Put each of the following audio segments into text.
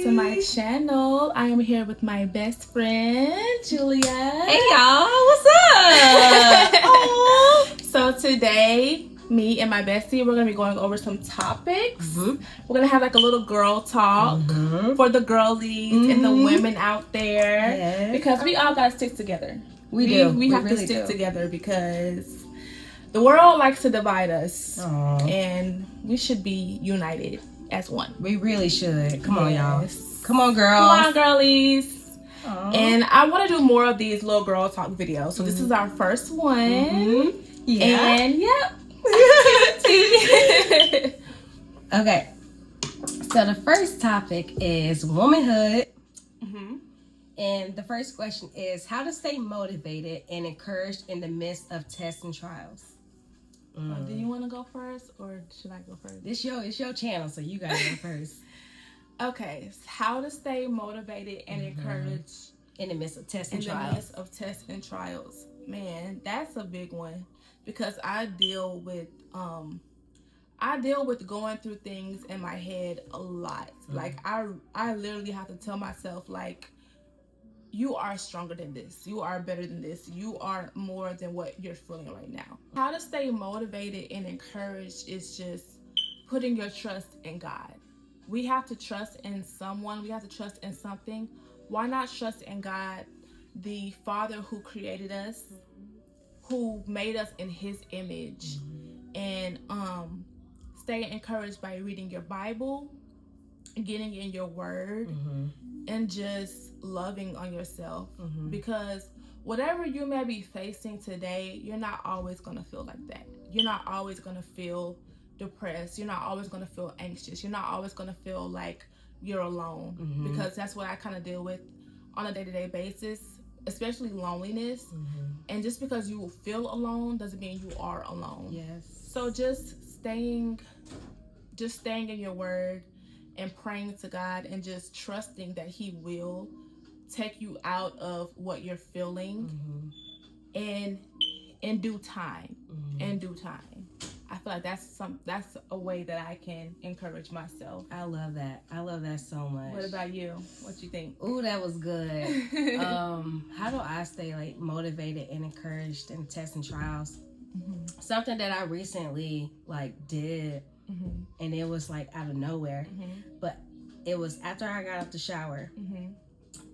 to my channel. I am here with my best friend, Julia. Hey y'all, what's up? So today, me and my bestie, we're going to be going over some topics. We're going to have like a little girl talk for the girlies and the women out there. Yes. Because we all got to stick together. We have really to stick together because the world likes to divide us. And we should be united as one. We really should. Come on, y'all. Yes. Come on, girls. Come on, girlies. And I want to do more of these little girl talk videos. So this is our first one. Yeah. And yep. Okay. So the first topic is womanhood. And the first question is how to stay motivated and encouraged in the midst of tests and trials. Do you want to go first or should I go first? It's your channel, so you gotta go first. Okay, how to stay motivated and encouraged in the midst of tests and in trials. the midst of tests and trials. Man, that's a big one because I deal with going through things in my head a lot. Like I literally have to tell myself like, you are stronger than this. You are better than this. You are more than what you're feeling right now. How to stay motivated and encouraged is just putting your trust in God. We have to trust in someone. We have to trust in something. Why not trust in God, the Father who created us, who made us in His image, and stay encouraged by reading your Bible, getting in your word, and just loving on yourself. Because whatever you may be facing today, you're not always going to feel like that. You're not always going to feel depressed. You're not always going to feel anxious. You're not always going to feel like you're alone. Because that's what I kind of deal with on a day-to-day basis, especially loneliness. And just because you feel alone doesn't mean you are alone. Yes. So just staying in your word and praying to God and just trusting that He will take you out of what you're feeling in due time. In due time. I feel like that's a way that I can encourage myself. I love that. I love that so much. What about you? What you think? Ooh, that was good. How do I stay like motivated and encouraged in tests and trials? Something that I recently like did, and it was like out of nowhere, but it was after I got out the shower,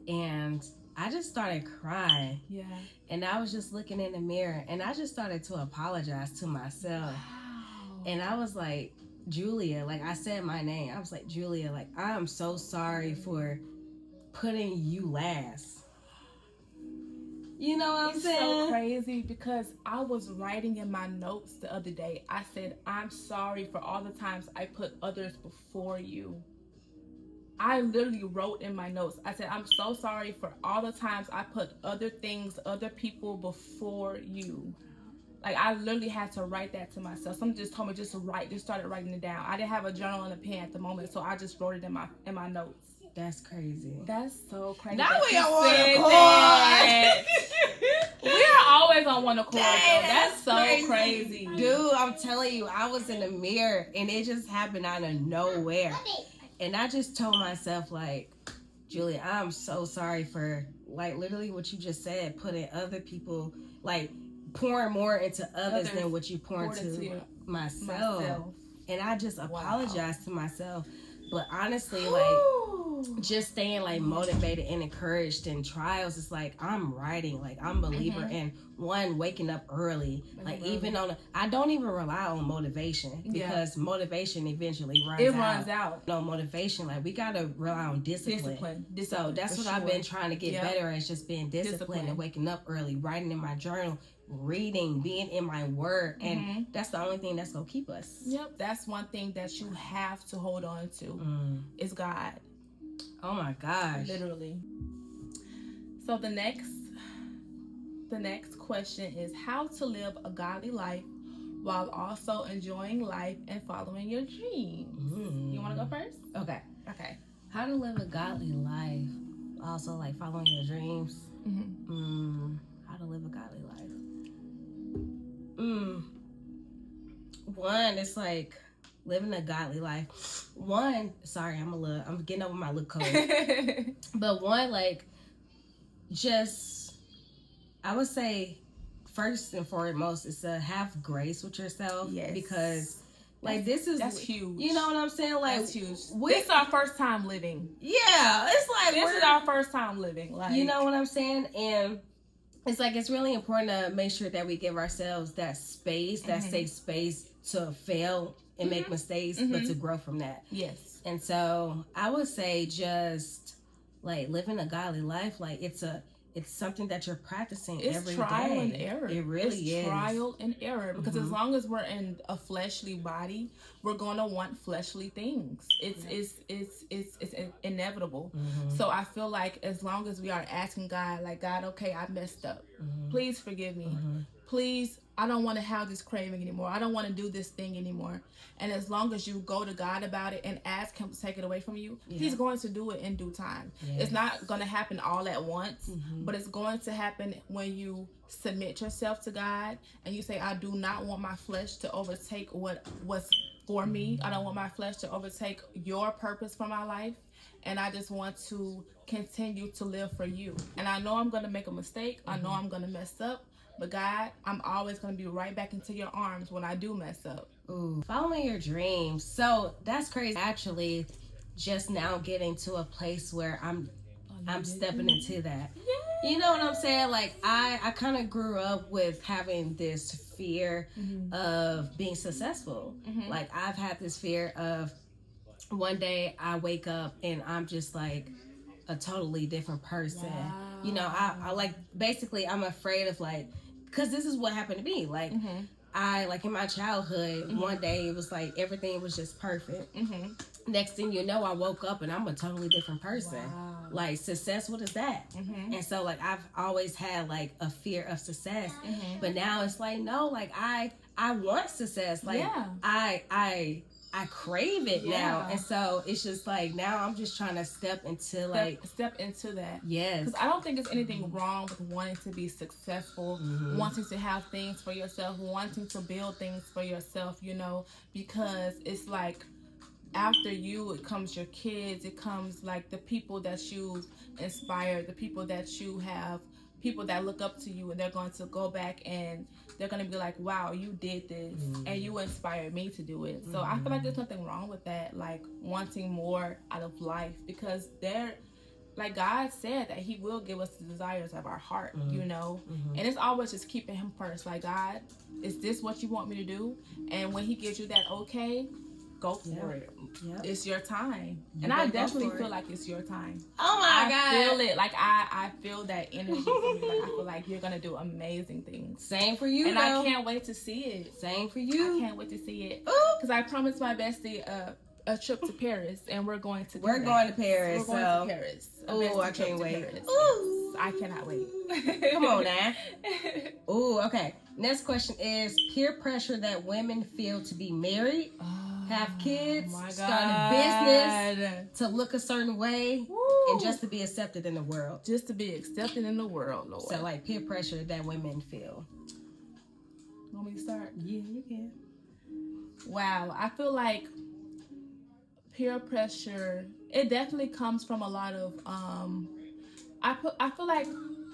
and I just started crying. Yeah. And I was just looking in the mirror, and I just started to apologize to myself. Wow. And I was like, Julia, like I said my name. I was like, Julia, like I am so sorry for putting you last. You know what I'm saying? It's so crazy because I was writing in my notes the other day. I said, I'm sorry for all the times I put others before you. I literally wrote in my notes. I said, I'm so sorry for all the times I put other things, other people before you. Like, I literally had to write that to myself. Someone just told me just started writing it down. I didn't have a journal and a pen at the moment, so I just wrote it in my notes. That's crazy. That's so crazy. Now we on one accord. We are always on one accord, Dang, though. That's so crazy. Dude, I'm telling you, I was in the mirror, and it just happened out of nowhere. And I just told myself, like, Julia, I'm so sorry for, like, literally what you just said, putting other people, like, pouring more into others than what you pour into myself. And I just apologized to myself. But honestly, like, just staying, like, motivated and encouraged in trials, it's like, I'm writing. Like, I'm a believer in, one, waking up early. Like, even I don't even rely on motivation because motivation eventually runs out. No, motivation, like, we got to rely on discipline. So that's what I've been trying to get better at, just being disciplined and waking up early, writing in my journal, reading, being in my word, and that's the only thing that's gonna keep us. Yep, that's one thing that you have to hold on to is God. Oh my gosh, literally. So the next question is how to live a godly life while also enjoying life and following your dreams. You want to go first? Okay. How to live a godly life, also like following your dreams. How to live a godly life. One, it's like living a godly life. One, sorry, I'm getting over my lip cold. But one, like, just, I would say, first and foremost, is to have grace with yourself. Yes. Because, like, that's huge. You know what I'm saying? Like, that's huge. This is our first time living. Yeah, it's like this is our first time living. Like, you know what I'm saying? And it's like, it's really important to make sure that we give ourselves that space, that safe space to fail and make mistakes, but to grow from that. Yes. And so I would say, just like living a godly life, like it's something that you're practicing every day. It's trial and error. It really is. Trial and error. Because as long as we're in a fleshly body, we're going to want fleshly things. It's inevitable. So I feel like as long as we are asking God, like, God, okay, I messed up. Please forgive me. Please, I don't want to have this craving anymore. I don't want to do this thing anymore. And as long as you go to God about it and ask him to take it away from you, he's going to do it in due time. Yes. It's not going to happen all at once, but it's going to happen when you submit yourself to God and you say, I do not want my flesh to overtake what's for me. I don't want my flesh to overtake your purpose for my life. And I just want to continue to live for you. And I know I'm going to make a mistake. I know I'm going to mess up. But God, I'm always going to be right back into your arms when I do mess up. Ooh, following your dreams. So that's crazy. Actually, just now getting to a place where I'm stepping into that. Yeah. You know what I'm saying? Like, I kind of grew up with having this fear of being successful. Like, I've had this fear of one day I wake up and I'm just like a totally different person. Wow. You know, I like, basically I'm afraid of, like, because this is what happened to me. Like, I, like, in my childhood, one day it was like everything was just perfect. Next thing you know, I woke up and I'm a totally different person. Wow. Like, success, what is that? And so, like, I've always had, like, a fear of success. But now it's like, no, like, I want success. Like, I crave it now. And so it's just like, now I'm just trying to step into that. Yes. Because I don't think there's anything wrong with wanting to be successful, wanting to have things for yourself, wanting to build things for yourself, you know, because it's like, after you, it comes your kids, it comes like the people that you've inspired, the people that you have, people that look up to you, and they're going to go back and they're going to be like, wow, you did this and you inspired me to do it. So I feel like there's nothing wrong with that, like wanting more out of life, because like God said that he will give us the desires of our heart, you know, and it's always just keeping him first. Like, God, is this what you want me to do? And when he gives you that okay, go for it. Yep. It's your time. And I definitely feel like it's your time. Oh my God. I feel it. Like, I feel that energy from you. Like, I feel like you're going to do amazing things. Same for you, and I can't wait to see it. Same for you. I can't wait to see it. Because I promised my bestie a trip to Paris, and we're going to going to Paris. We're going to Paris. Oh, I can't wait. Ooh. Yes, I cannot wait. Come on now. Ooh, okay. Next question is peer pressure that women feel to be married, have kids, start a business, to look a certain way, and just to be accepted in the world. Just to be accepted in the world, Lord. So, like, peer pressure that women feel. Want me to start? Yeah, you can. Wow, I feel like peer pressure, it definitely comes from a lot of, I feel like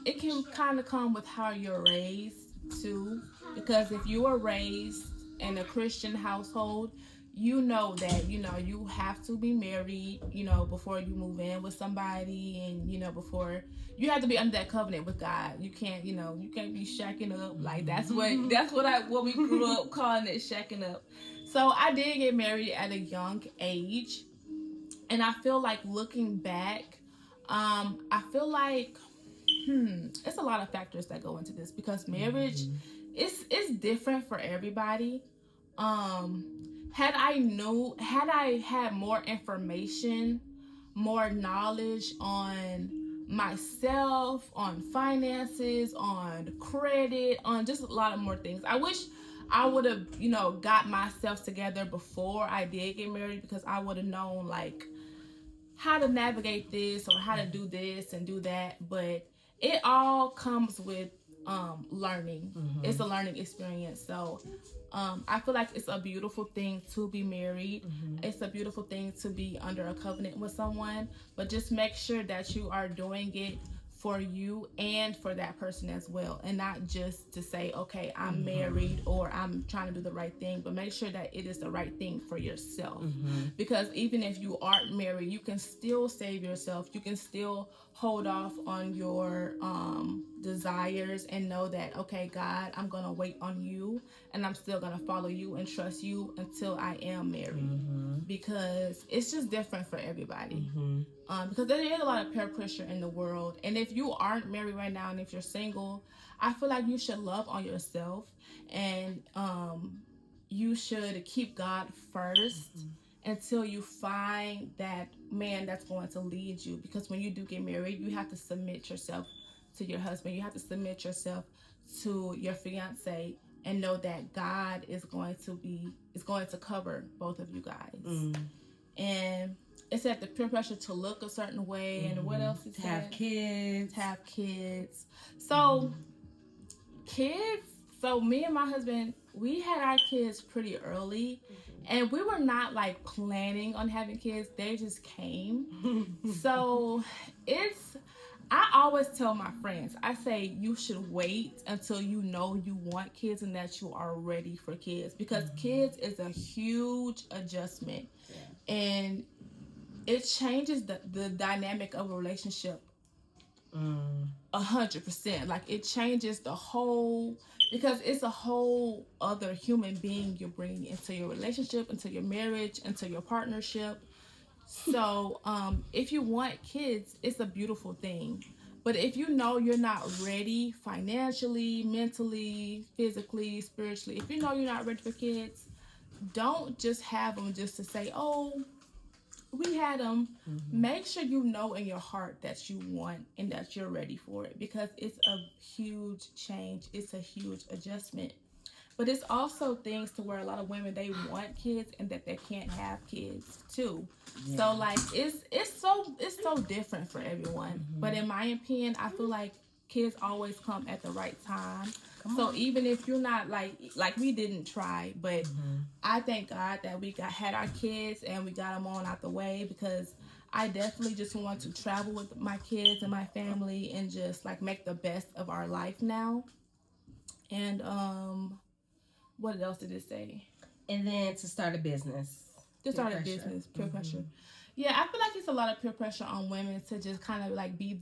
it can kind of come with how you're raised, too. Because if you were raised in a Christian household, you know that, you know, you have to be married, you know, before you move in with somebody, and, you know, before you have to be under that covenant with God. You can't, you know, you can't be shacking up. Like, that's what we grew up calling it, shacking up. So I did get married at a young age, and I feel like, looking back, I feel like it's a lot of factors that go into this, because marriage it's different for everybody. Had I had more information, more knowledge on myself, on finances, on credit, on just a lot of more things, I wish I would have, you know, got myself together before I did get married, because I would have known, like, how to navigate this or how to do this and do that. But it all comes with learning. It's a learning experience. So I feel like it's a beautiful thing to be married. It's a beautiful thing to be under a covenant with someone, but just make sure that you are doing it for you and for that person as well, and not just to say, okay, I'm married or I'm trying to do the right thing, but make sure that it is the right thing for yourself. Because even if you aren't married, you can still save yourself. You can still hold off on your desires and know that, okay, God, I'm gonna wait on you, and I'm still gonna follow you and trust you until I am married. Because it's just different for everybody. Because there is a lot of peer pressure in the world, and if you aren't married right now and if you're single, I feel like you should love on yourself, and you should keep God first until you find that man that's going to lead you. Because when you do get married, you have to submit yourself to your husband. You have to submit yourself to your fiance, and know that God is going to cover both of you guys. And it said the peer pressure to look a certain way, and what else it said? To have kids. So kids. So me and my husband, we had our kids pretty early, and we were not like planning on having kids. They just came. So I always tell my friends, I say you should wait until you know you want kids and that you are ready for kids, because kids is a huge adjustment, and it changes the dynamic of a relationship 100%. Like, it changes the whole, because it's a whole other human being you're bringing into your relationship, into your marriage, into your partnership. So if you want kids, it's a beautiful thing. But if you know you're not ready financially, mentally, physically, spiritually, if you know you're not ready for kids, don't just have them just to say, oh, we had them. Make sure you know in your heart that you want and that you're ready for it, because it's a huge change. It's a huge adjustment. But it's also things to where a lot of women, they want kids and that they can't have kids too. So like it's so different for everyone. But in my opinion, I feel like kids always come at the right time. So even if you're not like we didn't try, but I thank God that we had our kids and we got them on out the way, because I definitely just want to travel with my kids and my family and just like make the best of our life now. And what else did it say? And then to start a business. To start a business, peer pressure. Yeah, I feel like it's a lot of peer pressure on women to just kind of like be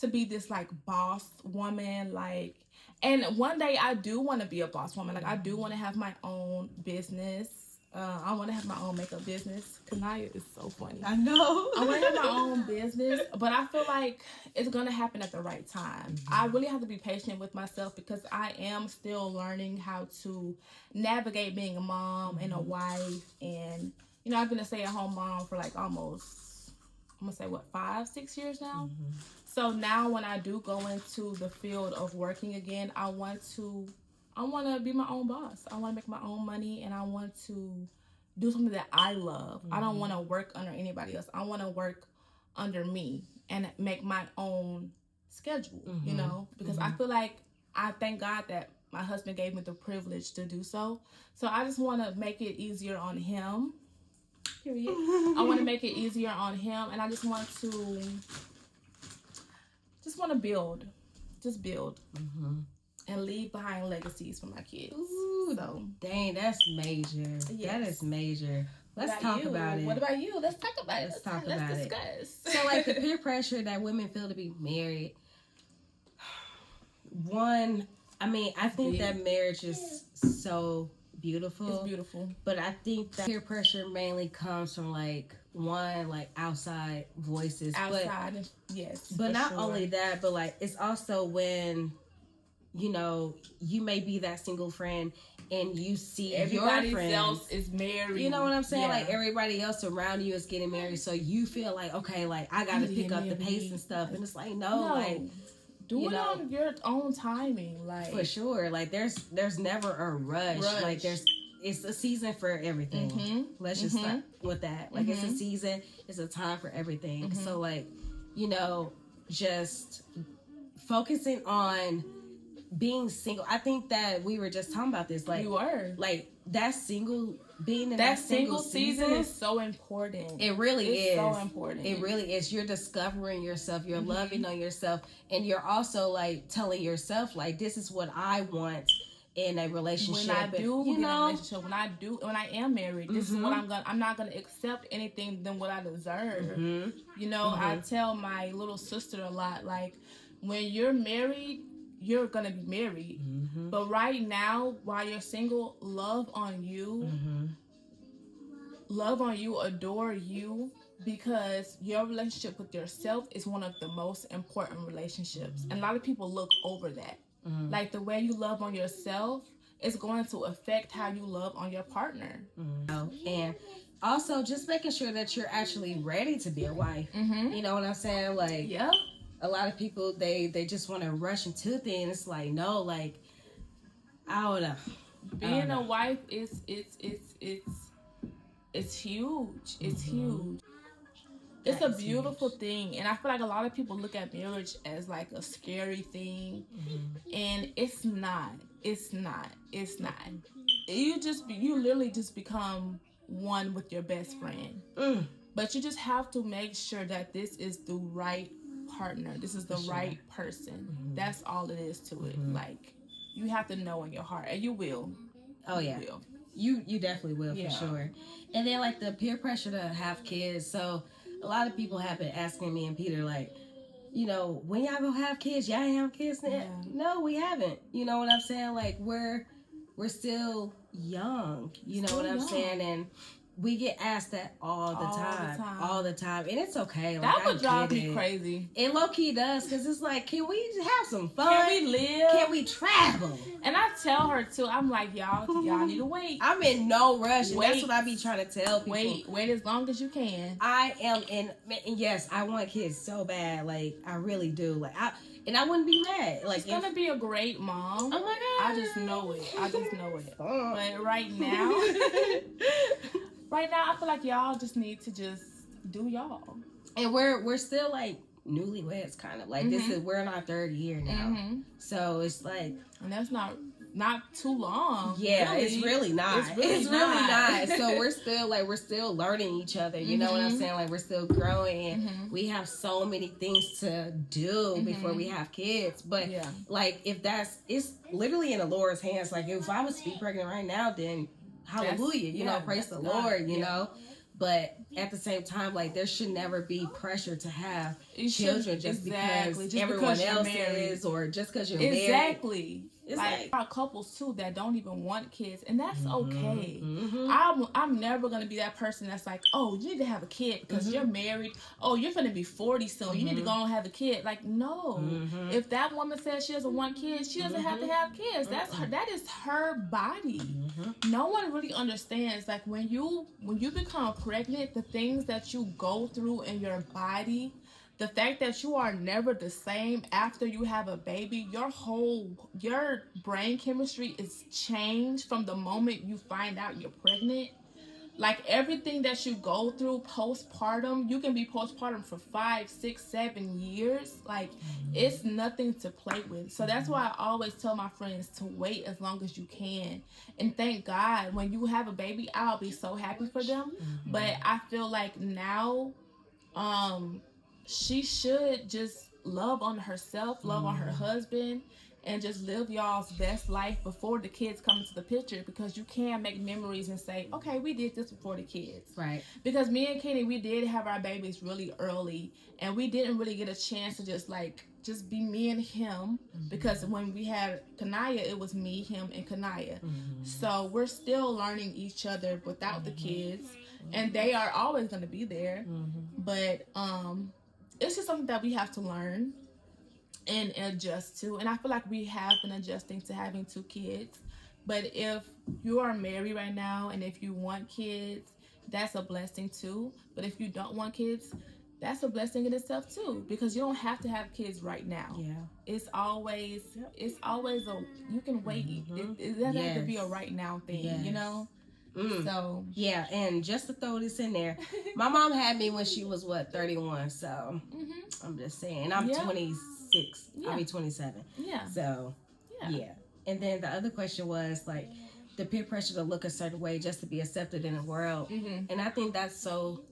this like boss woman, like. And one day I do want to be a boss woman. Like, I do want to have my own business. I want to have my own makeup business. Kanaya is so funny. I know. I want to have my own business, but I feel like it's going to happen at the right time. I really have to be patient with myself, because I am still learning how to navigate being a mom and a wife. And, you know, I've been a stay-at-home mom for like almost, I'm going to say, 5-6 years now? So now when I do go into the field of working again, I want to be my own boss. I want to make my own money, and I want to do something that I love. I don't want to work under anybody else. I want to work under me and make my own schedule, you know, because I feel like, I thank God that my husband gave me the privilege to do so. So I just want to make it easier on him. Period. I want to make it easier on him, and I just want to build. Just build. And leave behind legacies for my kids. Ooh, so dang, that's major. Yes. That is major. Let's talk about it. What about you? Let's talk about it. Let's discuss. So, like, the peer pressure that women feel to be married. One, I mean, I think that marriage is so beautiful. It's beautiful. But I think that peer pressure mainly comes from, like, outside voices. Yes. But not only that, but, like, it's also when, you know, you may be that single friend and you see everybody your friends else is married. You know what I'm saying? Yeah. Like, everybody else around you is getting married, so you feel like, okay, like, I gotta pick up the pace and stuff. And it's like, no, like, do it on your own timing, like, for sure. Like, there's never a rush. Like, it's a season for everything. Let's just start with that. Like, it's a season, it's a time for everything. So, like, you know, just focusing on being single, I think that we were just talking about this. Like, we were. Like, that single, being in that single season is so important. It really is. So important. It really is. You're discovering yourself. You're loving on yourself. And you're also, like, telling yourself, like, this is what I want in a relationship. When I do get in a relationship, when I am married, this is what I'm not gonna accept anything than what I deserve. You know, I tell my little sister a lot, like, when you're married, you're gonna be married. But right now, while you're single, love on you, adore you, because your relationship with yourself is one of the most important relationships. And a lot of people look over that. Like, the way you love on yourself is going to affect how you love on your partner. And also just making sure that you're actually ready to be a wife. You know what I'm saying? Like, yeah. A lot of people, they just want to rush into things. It's like, no, like, I don't know. Being a wife is huge. It's huge. It's a beautiful thing, and I feel like a lot of people look at marriage as like a scary thing, and it's not. It's not. You literally just become one with your best friend. But you just have to make sure that this is the right partner. This is the right person. That's all it is to it. Like, you have to know in your heart, and you will. Oh yeah, you definitely will, for sure. And then, like, the peer pressure to have kids. So a lot of people have been asking me and Peter, like, you know, when y'all gonna have kids? Y'all ain't have kids yet? No, we haven't. You know what I'm saying? Like, we're still young. You know what I'm saying? And we get asked that all the time, and it's okay. Like, that would drive me crazy. It low key does, because it's like, can we have some fun? Can we live? Can we travel? And I tell her too. I'm like, y'all need to wait. I'm in no rush. And that's what I be trying to tell people. Wait as long as you can. I am in. Yes, I want kids so bad. Like, I really do. Like, I wouldn't be mad. Like, she's gonna be a great mom. Oh my God! I just know it. But right now. Right now, I feel like y'all just need to just do y'all. And we're still, like, newlyweds, kind of. Like, we're in our 3rd year now. So it's like... And that's not too long. Yeah, really. It's really not. It's really not. So we're still learning each other. You know what I'm saying? Like, we're still growing. And we have so many things to do before we have kids. But, like, it's literally in the Lord's hands. Like, if I was to be pregnant right now, then... Hallelujah, you know, praise the Lord, you know. But at the same time, like, there should never be pressure to have children just because everyone else is, or just because you're married. Exactly. It's like, there are couples too that don't even want kids, and that's okay. I'm never gonna be that person that's like, oh, you need to have a kid because you're married. Oh, you're gonna be 40 soon. You need to go and have a kid. Like, no. If that woman says she doesn't want kids, she doesn't have to have kids. That's her. That is her body. No one really understands. Like, when you become pregnant, the things that you go through in your body. The fact that you are never the same after you have a baby, your brain chemistry is changed from the moment you find out you're pregnant. Like, everything that you go through postpartum, you can be postpartum for 5, 6, 7 years. Like, it's nothing to play with. So that's why I always tell my friends to wait as long as you can. And thank God, when you have a baby, I'll be so happy for them. But I feel like now, she should just love on herself, love on her husband, and just live y'all's best life before the kids come into the picture, because you can make memories and say, okay, we did this before the kids. Right. Because me and Kenny, we did have our babies really early, and we didn't really get a chance to just be me and him, because when we had Kanaya, it was me, him, and Kanaya. So we're still learning each other without the kids, and they are always going to be there. But, it's just something that we have to learn and adjust to. And I feel like we have been adjusting to having 2 kids. But if you are married right now and if you want kids, that's a blessing too. But if you don't want kids, that's a blessing in itself too. Because you don't have to have kids right now. Yeah. It's always you can wait. It doesn't have to be a right now thing, you know? So yeah, and just to throw this in there, my mom had me when she was 31. So I'm just saying, I'm 26. I'll be 27. Yeah. So Yeah. And then the other question was like the peer pressure to look a certain way just to be accepted in the world. And I think that's so,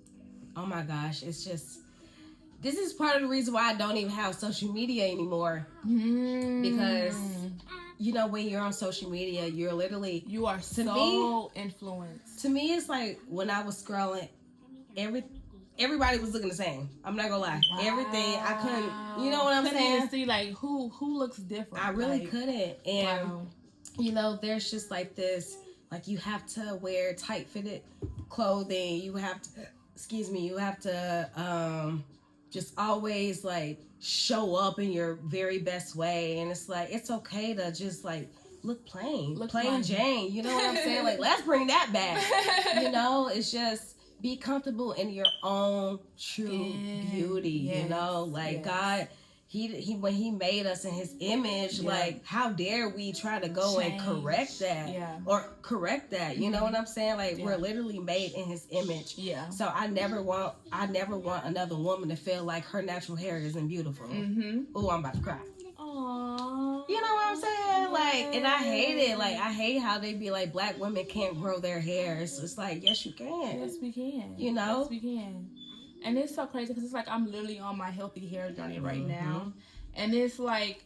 oh my gosh, it's just, this is part of the reason why I don't even have social media anymore. Because, you know, when you're on social media, you're literally, you are so influenced. To me, it's like when I was scrolling, everybody was looking the same. I'm not gonna lie. Wow. Everything I couldn't, you know what I'm saying? Even see like who looks different. I really couldn't. And you know, there's just like this, like you have to wear tight fitted clothing. You have to, you have to just always like show up in your very best way. And it's like it's okay to just like look plain Jane. You know what I'm saying? Like let's bring that back. You know, it's just be comfortable in your own true beauty. You know, like God, he when he made us in his image, like how dare we try to go and correct that or correct that? You know what I'm saying? Like we're literally made in his image. Yeah. So I never want another woman to feel like her natural hair isn't beautiful. Oh, I'm about to cry. Aww. You know what I'm saying? Like, and I hate it. Like, I hate how they be like, black women can't grow their hair. It's like, yes, you can. Yes, we can. You know? Yes, we can. And it's so crazy because it's like I'm literally on my healthy hair journey right now. And it's like,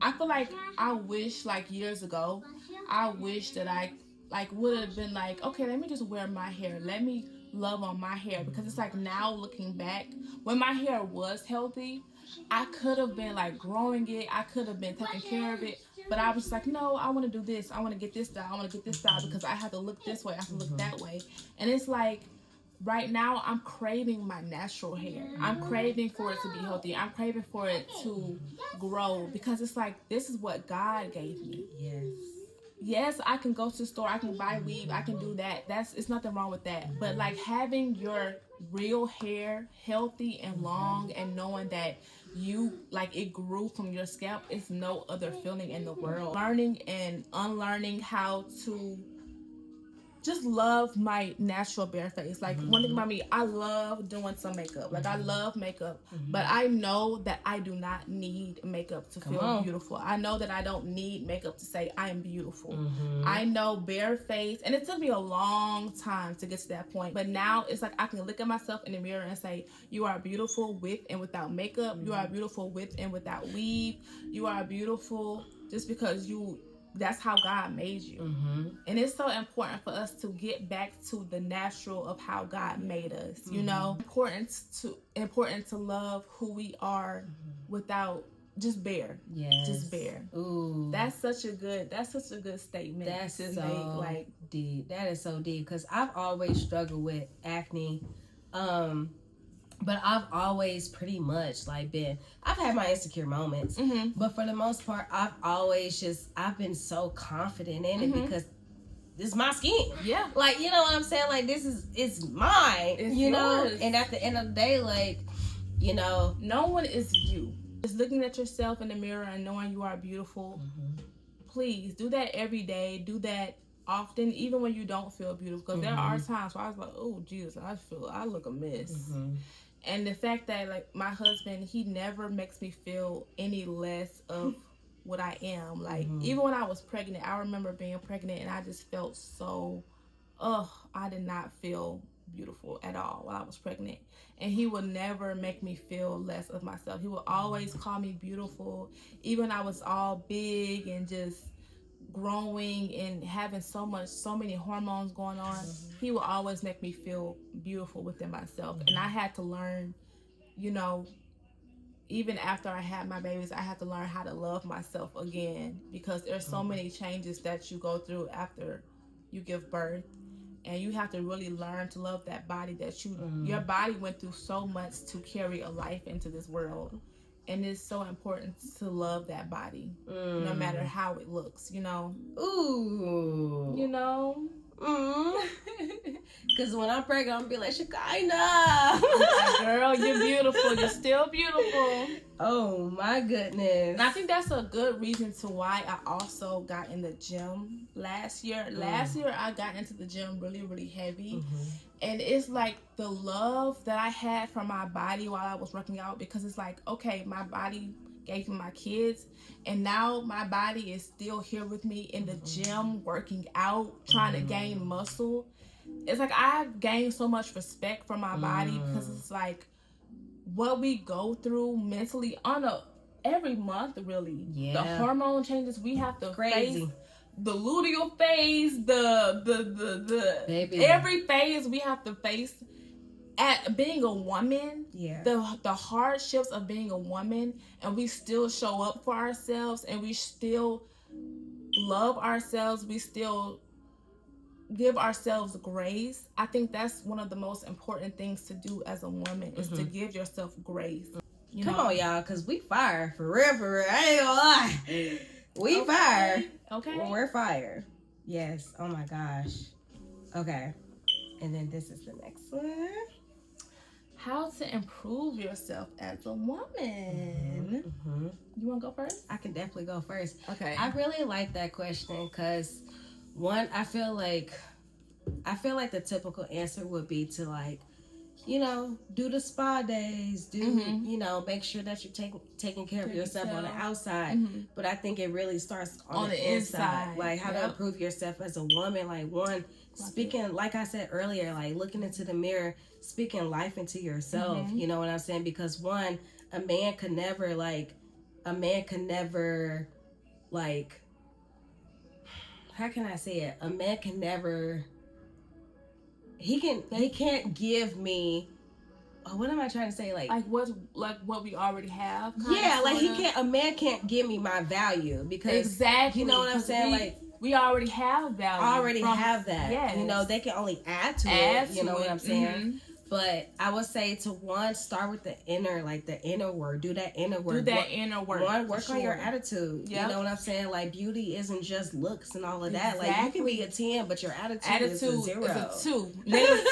I feel like I wish like years ago, I wish that I like would have been like, okay, let me just wear my hair. Let me love on my hair. Because it's like now looking back, when my hair was healthy, I could have been like growing it. I could have been taking care of it. But I was like, no, I want to do this. I want to get this style. I want to get this style because I have to look this way. I have to look that way. And it's like, right now, I'm craving my natural hair. I'm craving for it to be healthy. I'm craving for it to grow because it's like, this is what God gave me. Yes, I can go to the store. I can buy weave. I can do that. It's nothing wrong with that. But like having your real hair healthy and long and knowing that you like it grew from your scalp is no other feeling in the world. Learning and unlearning how to just love my natural bare face. Like one thing about me, I love doing some makeup. Like I love makeup, but I know that I do not need makeup to feel beautiful. I know that I don't need makeup to say I am beautiful. I know bare face, and it took me a long time to get to that point. But now it's like I can look at myself in the mirror and say, you are beautiful with and without makeup. You are beautiful with and without weave. You are beautiful just because that's how God made you. And it's so important for us to get back to the natural of how God made us. You know, important to love who we are without just bare. Just bare. Ooh. That's such a good statement. That's so like deep. That is so deep because I've always struggled with acne. But I've always pretty much like I've had my insecure moments, but for the most part, I've been so confident in it because this is my skin. Yeah. Like, you know what I'm saying? Like, it's mine, it's you know? Yours. And at the end of the day, like, you know, no one is you. Just looking at yourself in the mirror and knowing you are beautiful. Please do that every day. Do that often, even when you don't feel beautiful. Because there are times where I was like, oh, Jesus, I look a mess. And the fact that, like, my husband, he never makes me feel any less of what I am. Like, even when I was pregnant, I remember being pregnant and I just felt so, I did not feel beautiful at all while I was pregnant. And he would never make me feel less of myself. He would always call me beautiful. Even I was all big and just growing and having so many hormones going on, he will always make me feel beautiful within myself. And I had to learn, you know, even after I had my babies, I had to learn how to love myself again because there's so many changes that you go through after you give birth, and you have to really learn to love that body that your body went through so much to carry a life into this world. And it's so important to love that body, no matter how it looks, you know? Ooh. You know? Because when I'm pregnant, I'm going to be like, Shekinah. Girl, you're beautiful. You're still beautiful. Oh, my goodness. And I think that's a good reason to why I also got in the gym last year. Last year, I got into the gym really, really heavy. And it's like the love that I had for my body while I was working out, because it's like, okay, my body gave me my kids, and now my body is still here with me in the gym, working out, trying to gain muscle. It's like I've gained so much respect for my body, because it's like what we go through mentally on a every month, really. Yeah. The hormone changes we have to Crazy. face, the luteal phase, the Baby. every phase we have to face at being a woman. Yeah. The hardships of being a woman, and we still show up for ourselves, and we still love ourselves, we still give ourselves grace. I think that's one of the most important things to do as a woman, is to give yourself grace. Come on, y'all, because we fire. For real. I ain't gonna lie. We fire. Okay. Well, we're fire. Yes. Oh my gosh. Okay. And then this is the next one. How to improve yourself as a woman. You want to go first? I can definitely go first. Okay. I really like that question because, one, I feel like the typical answer would be to, like, you know, do the spa days, you know, make sure that you're taking care of yourself on the outside. But I think it really starts on the inside. Like, how to improve yourself as a woman. Like, one, speaking, like I said earlier, like, looking into the mirror, speaking life into yourself. You know what I'm saying? Because, one, a man could never, like, how can I say it? A man can never... He can't give me. What am I trying to say? Like what we already have. Yeah, like he can't. A man can't give me my value because exactly. You know what I'm saying? We already have value. Have that. Yes. You know, they can only add to it. You know what I'm saying? But I would say to one, start with the inner work. Do that inner work. One, work on your attitude. Yep. You know what I'm saying? Like, beauty isn't just looks and all of that. Like, you can be a 10, but your attitude is a 0. Is a 2. Negative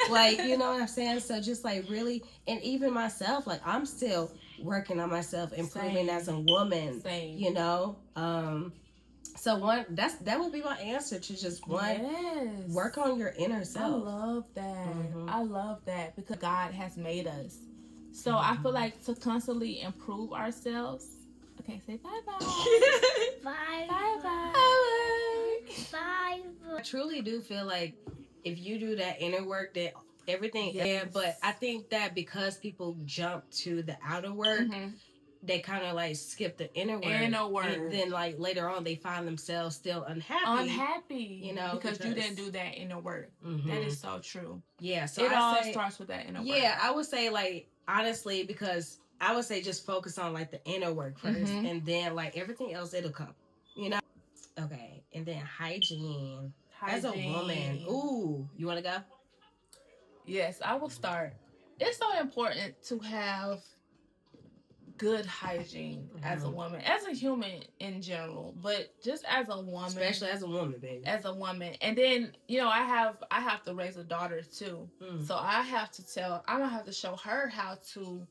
2. Like, you know what I'm saying? So just like really, and even myself, like I'm still working on myself, improving as a woman. Same. You know? So one, that would be my answer to just one, work on your inner self. I love that because God has made us. So I feel like to constantly improve ourselves. Okay, say bye-bye. Bye-bye. I truly do feel like if you do that inner work, that everything, but I think that because people jump to the outer work, they kind of like skip the inner work. And then like later on they find themselves still unhappy. You know, because you didn't do that inner work. That is so true. Yeah, so it all starts with that inner work. Yeah, I would say, like, honestly, because I would say just focus on like the inner work first, and then like everything else, it'll come. You know. Okay, and then hygiene. As a woman. Ooh, you want to go? Yes, I will start. It's so important to have good hygiene as a woman, as a human in general, but just as a woman, especially as a woman, baby. As a woman, and then I have to raise a daughter too, so I'm gonna have to show her how to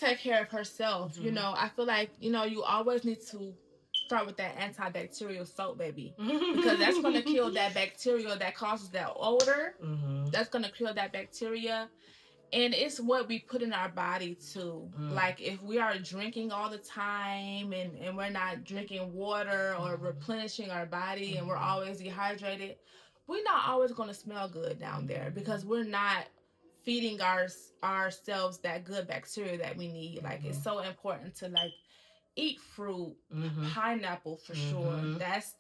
take care of herself. You know, I feel like you always need to start with that antibacterial soap, baby, because that's gonna kill that bacteria that causes that odor. That's gonna kill that bacteria. And it's what we put in our body too. Like if we are drinking all the time and we're not drinking water or replenishing our body and we're always dehydrated, we're not always going to smell good down there because we're not feeding ourselves that good bacteria that we need. Like it's so important to like eat fruit, pineapple for sure. That's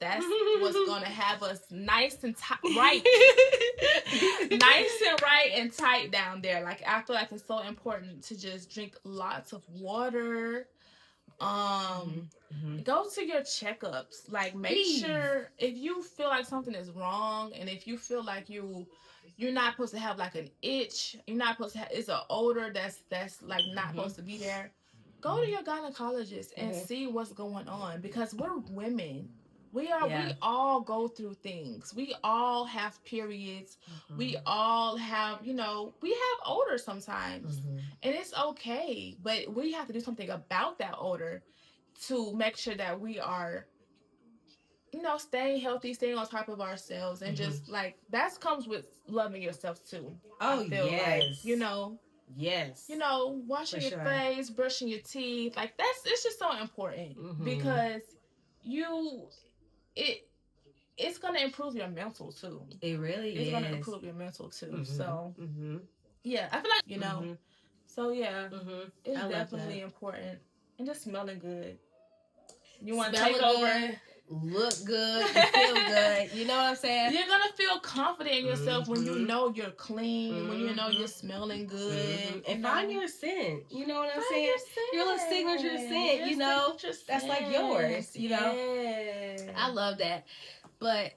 what's gonna have us nice and right, nice and right and tight down there. Like I feel like it's so important to just drink lots of water. Go to your checkups. Like make sure if you feel like something is wrong, and if you feel like you're not supposed to have like an itch, you're not supposed to have, it's an odor that's like not supposed to be there. Go to your gynecologist and see what's going on because we're women. We all go through things. We all have periods. We all have, we have odor sometimes. And it's okay. But we have to do something about that odor to make sure that we are, staying healthy, staying on top of ourselves. And just like, that comes with loving yourself too. Oh, yes. Like, Yes. You know, washing your face, brushing your teeth, like it's just so important because it's gonna improve your mental too. It really is. It's gonna improve your mental too. So yeah, I feel like you know. So yeah, it's definitely important, and just smelling good. You want to take over, look good, you feel good. You know what I'm saying? You're gonna feel confident in yourself when you know you're clean, when you know you're smelling good, and find your scent. You know what I'm saying? Your little signature scent. You know, that's like yours. You know, I love that. But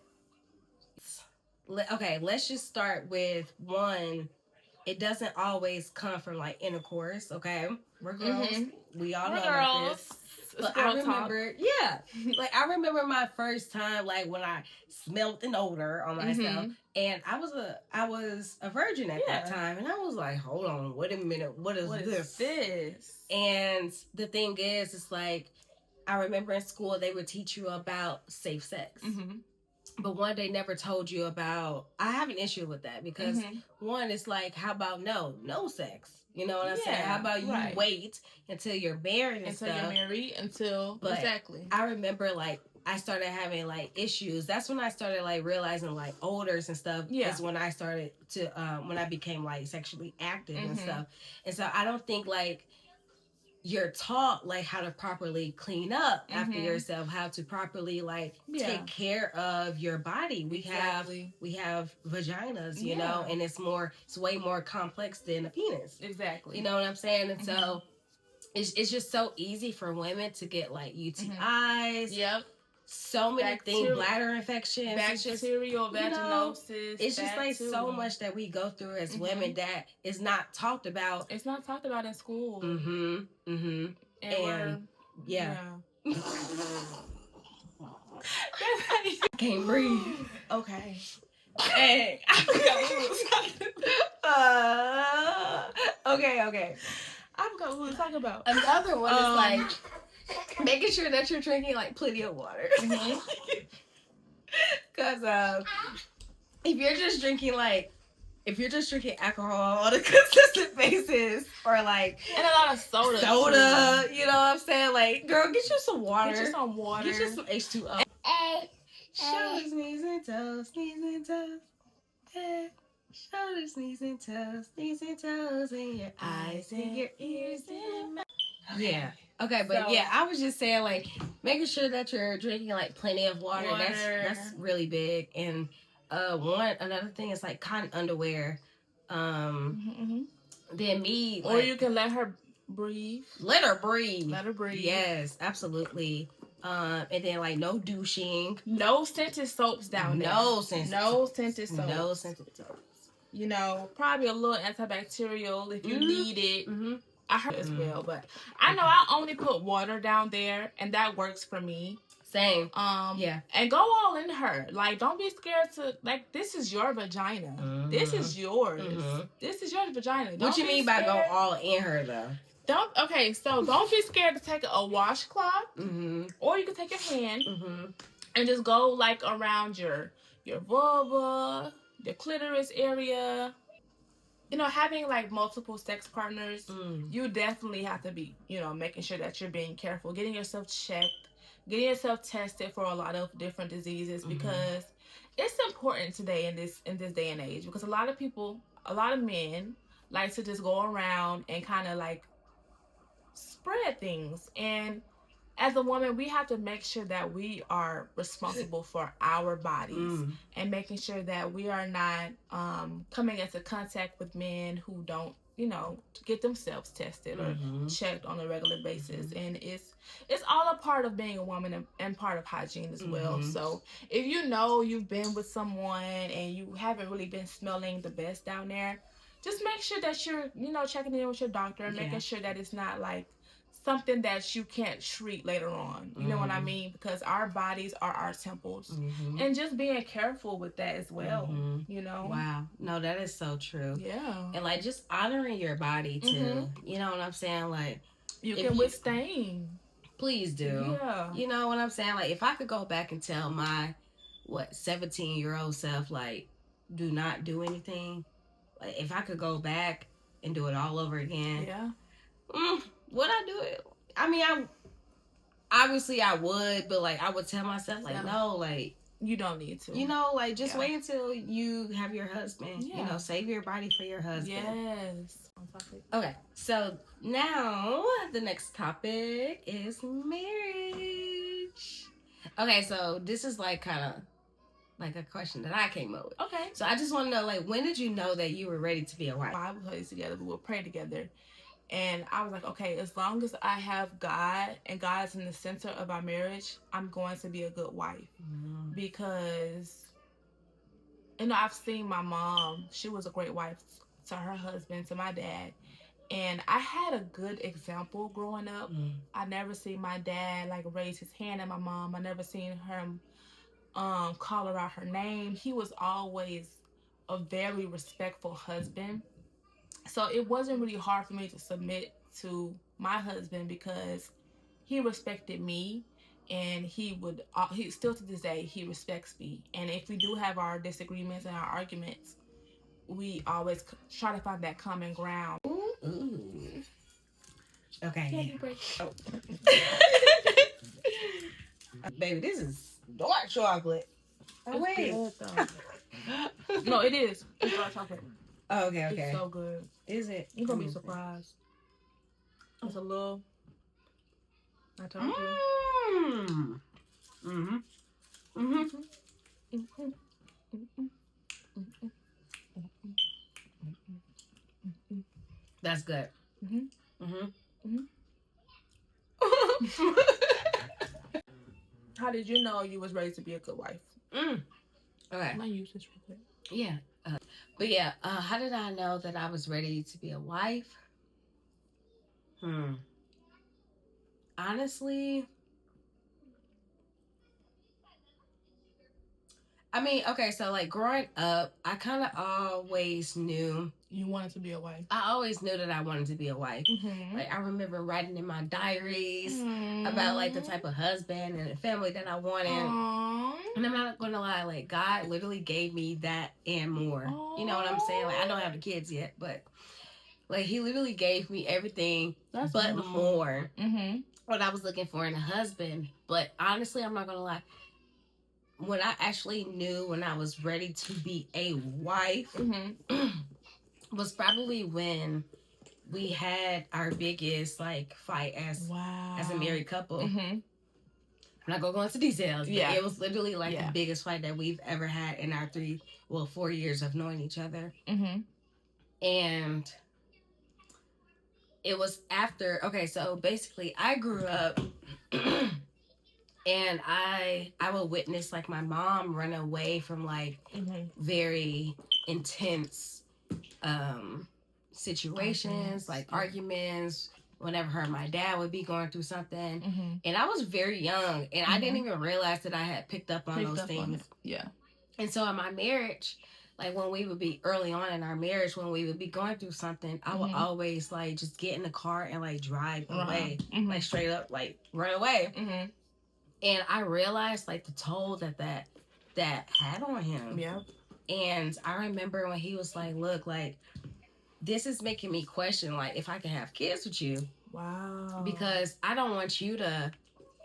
okay, let's just start with one. It doesn't always come from like intercourse. Okay, we're girls. We all know about this. But I remember, like I remember my first time, like when I smelled an odor on myself, and I was a virgin at that time, and I was like, hold on, wait a minute, what is this? And the thing is, it's like I remember in school they would teach you about safe sex. But one, they never told you about. I have an issue with that because one, it's like, how about no sex? You know what I'm saying? How about you wait until you're married and stuff? Until you're married, but exactly. I remember like I started having like issues. That's when I started like realizing like odors and stuff. Is when I started to when I became like sexually active and stuff. And so I don't think like you're taught like how to properly clean up after yourself, how to properly like take care of your body. We have vaginas, you know, and it's way more complex than a penis. Exactly. You know what I'm saying? And so it's just so easy for women to get like UTIs. Yep. So many things, bladder infections, bacterial vaginosis. It's just like so much that we go through as women that is not talked about. It's not talked about in school. And yeah. I can't breathe. Okay. Hey. Okay. I forgot what we were talking about. Another one is like making sure that you're drinking like plenty of water. Because if you're just drinking alcohol on a consistent basis, or like and a lot of soda, you know what I'm saying? Like, girl, get you some water. Get you some water. Get you some H2O. Shoulders, knees, and toes, knees and toes. Hey. Shoulders, knees and toes, and your eyes and your ears and mouth. Yeah. Okay, but so, I was just saying like making sure that you're drinking like plenty of water. That's really big. And another thing is like cotton underwear. Then me, or you can let her breathe. Let her breathe. Yes, absolutely. And then like no douching, no scented soaps down there. No scented soaps. You know, probably a little antibacterial if you need it. I heard as well, but I know I only put water down there, and that works for me. Same. And go all in her. Like, don't be scared to, like, this is your vagina. This is yours. This is your vagina. What you mean by go all in her, though? Don't be scared to take a washcloth, or you can take your hand and just go like around your vulva, the clitoris area. You know, having like multiple sex partners, you definitely have to be, you know, making sure that you're being careful, getting yourself checked, getting yourself tested for a lot of different diseases, because it's important today in this day and age, because a lot of men like to just go around and kind of like spread things. And as a woman, we have to make sure that we are responsible for our bodies and making sure that we are not coming into contact with men who don't, you know, get themselves tested or checked on a regular basis. And it's all a part of being a woman and part of hygiene as well. So if you know you've been with someone and you haven't really been smelling the best down there, just make sure that you're, you know, checking in with your doctor and making sure that it's not like something that you can't treat later on. You know what I mean? Because our bodies are our temples. And just being careful with that as well, you know? Wow. No, that is so true. Yeah. And like just honoring your body too. You know what I'm saying? Like you can withstand. Please do. Yeah. You know what I'm saying? Like if I could go back and tell my 17-year-old self like do not do anything. Like if I could go back, and do it all over again. Yeah. Would I do it? I mean, I would, but like I would tell myself like, no, like you don't need to. You know, like just wait until you have your husband. Yeah. You know, save your body for your husband. Yes. Okay, so now the next topic is marriage. Okay, so this is like kind of like a question that I came up with. Okay. So I just want to know, like, when did you know that you were ready to be a wife? Bible studies together, we would pray together. And I was like, okay, as long as I have God and God is in the center of our marriage, I'm going to be a good wife. Mm. Because, you know, I've seen my mom. She was a great wife to her husband, to my dad. And I had a good example growing up. Mm. I never seen my dad, like, raise his hand at my mom. I never seen him call her out her name. He was always a very respectful husband. So it wasn't really hard for me to submit to my husband because he respected me, and he still to this day, he respects me. And if we do have our disagreements and our arguments, we always try to find that common ground. Ooh. Okay. Oh. Baby, this is dark chocolate. Oh, wait. No, it is. It's dark chocolate. Oh, okay. It's so good. Is it? You're going to be surprised. It's a little... I told you. Mm-hmm. Mm-hmm. That's good. Mm-hmm. Mm-hmm. Mm-hmm. How did you know you was ready to be a good wife? Okay. Can I use this real quick? Yeah. But yeah, how did I know that I was ready to be a wife? Honestly, I mean, okay, so like growing up, I kind of always knew you wanted to be a wife. I always knew that I wanted to be a wife. Mm-hmm. Like I remember writing in my diaries about like the type of husband and the family that I wanted. Aww. And I'm not gonna lie, like God literally gave me that and more. Aww. You know what I'm saying? Like I don't have the kids yet, but like He literally gave me everything but beautiful. More. Mm-hmm. What I was looking for in a husband. But honestly, I'm not gonna lie. When I actually knew when I was ready to be a wife, mm-hmm. was probably when we had our biggest like fight as a married couple. Mm-hmm. I'm not gonna go into details, but it was literally like the biggest fight that we've ever had in our 4 years of knowing each other. Mm-hmm. And it was after, okay, so basically I grew up and I would witness like my mom run away from like very intense situations, like arguments, whenever her and my dad would be going through something. Mm-hmm. And I was very young and I didn't even realize that I had picked up on those things. Yeah. And so in my marriage, like when we would be early on in our marriage, when we would be going through something, I would always like just get in the car and like drive away, like straight up, like run away. Mm-hmm. And I realized like the toll that had on him. Yeah. And I remember when he was like, look, like this is making me question like if I can have kids with you. Wow. Because I don't want you to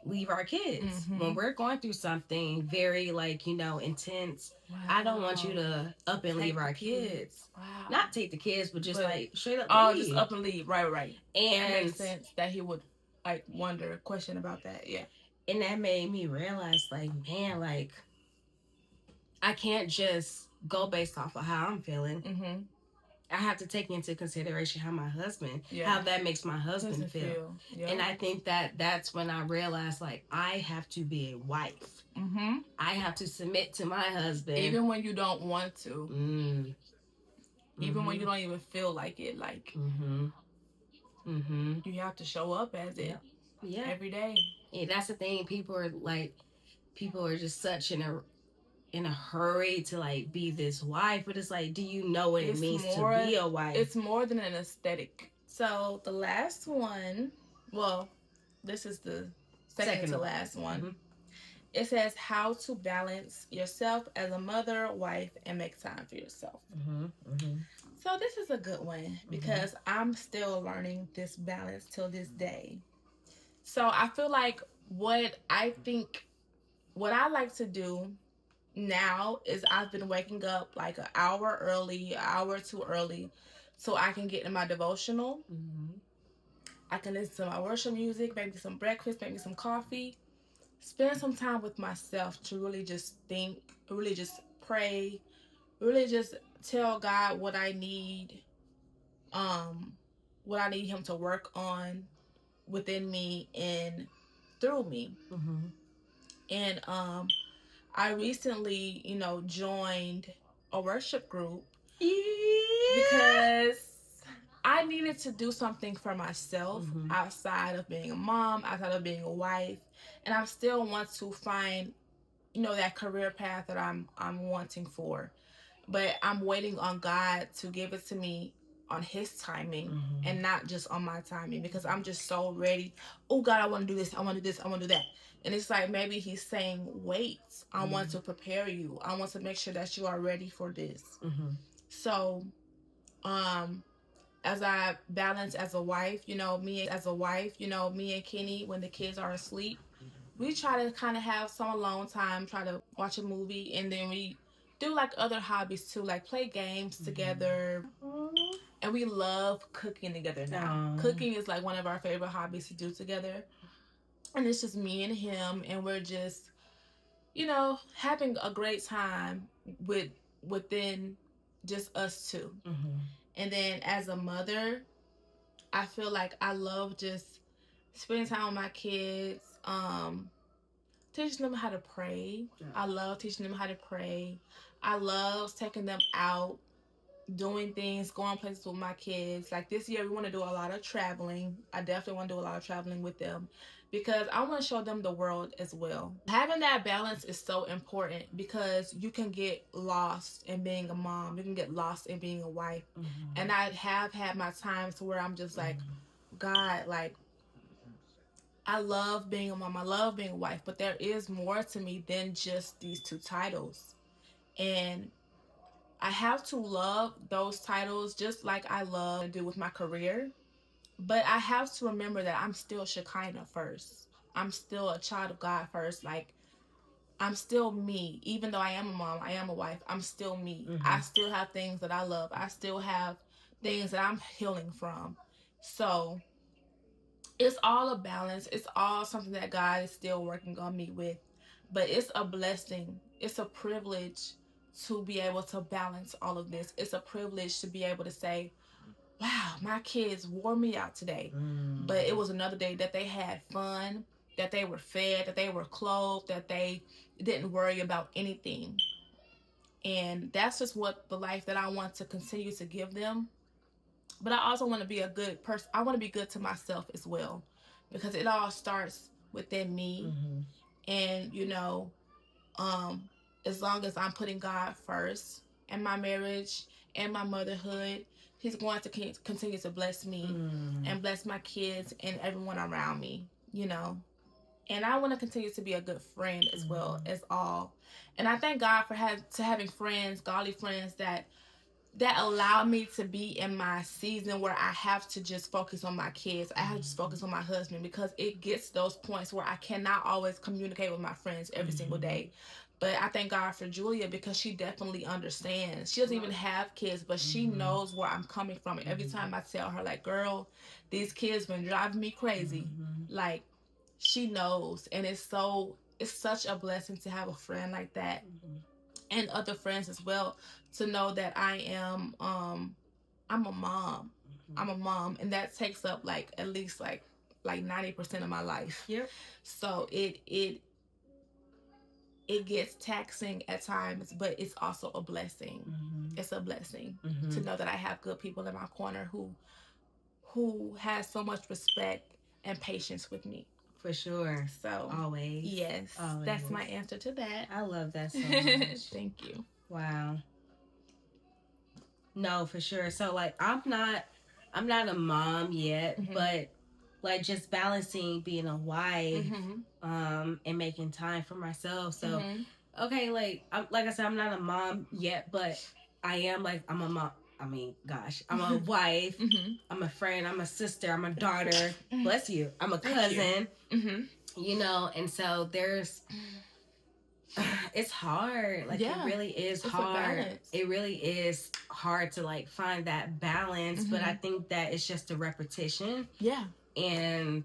leave our kids. Mm-hmm. When we're going through something very like, you know, intense, I don't want you to up and leave our kids. Wow. Not take the kids, but just like straight up leave. Just up and leave. Right. And it makes sense that he would like wonder, question about that. Yeah. And that made me realize like, man, like I can't just go based off of how I'm feeling. Mm-hmm. I have to take into consideration how my husband, how that makes my husband feel. Yep. And I think that's when I realized, like, I have to be a wife. Mm-hmm. I have to submit to my husband. Even when you don't want to. Mm. Even when you don't even feel like it. Like, you have to show up as it every day. Yeah, that's the thing. People are just such in a hurry to like be this wife, but it's like, do you know what it means to be a wife? It's more than an aesthetic. So the last one, well, this is the second to last one. Mm-hmm. It says how to balance yourself as a mother, wife, and make time for yourself. Mm-hmm. Mm-hmm. So this is a good one because I'm still learning this balance till this day. So I feel like what I like to do now is I've been waking up like an hour early, an hour too early, so I can get in my devotional. I can listen to my worship music, maybe some breakfast, maybe some coffee. Spend some time with myself to really just think, really just pray, really just tell God um, what I need Him to work on within me and through me. And I recently, joined a worship group because I needed to do something for myself outside of being a mom, outside of being a wife, and I still want to find, that career path that I'm wanting for. But I'm waiting on God to give it to me on His timing and not just on my timing, because I'm just so ready. Oh God, I want to do this. I want to do this. I want to do that. And it's like maybe He's saying, wait, I want to prepare you. I want to make sure that you are ready for this. So, as I balance as a wife, me and Kenny, when the kids are asleep, we try to kind of have some alone time, try to watch a movie, and then we do like other hobbies too, like play games together. And we love cooking together now. Cooking is like one of our favorite hobbies to do together. And it's just me and him, and we're just, having a great time within just us two. And then as a mother, I feel like I love just spending time with my kids, teaching them how to pray. I love teaching them how to pray. I love taking them out, doing things, going places with my kids. Like this year, we want to do a lot of traveling. I definitely want to do a lot of traveling with them because I want to show them the world as well. Having that balance is so important because you can get lost in being a mom. You can get lost in being a wife. And I have had my times where I'm just like, God, like, I love being a mom. I love being a wife, but there is more to me than just these two titles. And I have to love those titles just like I love to do with my career. But I have to remember that I'm still Shekinah first. I'm still a child of God first. Like, I'm still me. Even though I am a mom, I am a wife, I'm still me. I still have things that I love. I still have things that I'm healing from. So it's all a balance. It's all something that God is still working on me with. But it's a blessing. It's a privilege to be able to balance all of this. It's a privilege to be able to say, wow, my kids wore me out today. But it was another day that they had fun, that they were fed, that they were clothed, that they didn't worry about anything. And that's just what the life that I want to continue to give them. But I also want to be a good person. I want to be good to myself as well, because it all starts within me. And, as long as I'm putting God first in my marriage and my motherhood, He's going to continue to bless me and bless my kids and everyone around me. And I want to continue to be a good friend as well as all. And I thank God for having friends, godly friends that allow me to be in my season where I have to just focus on my kids. I have to just focus on my husband, because it gets those points where I cannot always communicate with my friends every single day. But I thank God for Julia, because she definitely understands. She doesn't even have kids, but she knows where I'm coming from. And every time I tell her, like, girl, these kids been driving me crazy. Like, she knows. And it's such a blessing to have a friend like that. And other friends as well, to know that I'm a mom. I'm a mom, and that takes up like at least like 90% of my life. Yep. So it gets taxing at times, but it's also a blessing. It's a blessing to know that I have good people in my corner who has so much respect and patience with me. For sure. So always. Yes. Always. That's my answer to that. I love that so much. Thank you. Wow. No, for sure. So like I'm not a mom yet, but like just balancing being a wife and making time for myself. So okay, like I said, I'm not a mom yet, but I'm a mom. I mean, gosh, I'm a wife, I'm a friend, I'm a sister, I'm a daughter. Bless you. I'm a cousin. You know, and so there's, it's hard. Like, it really is hard. It really is hard to like find that balance. But I think that it's just a repetition. Yeah. And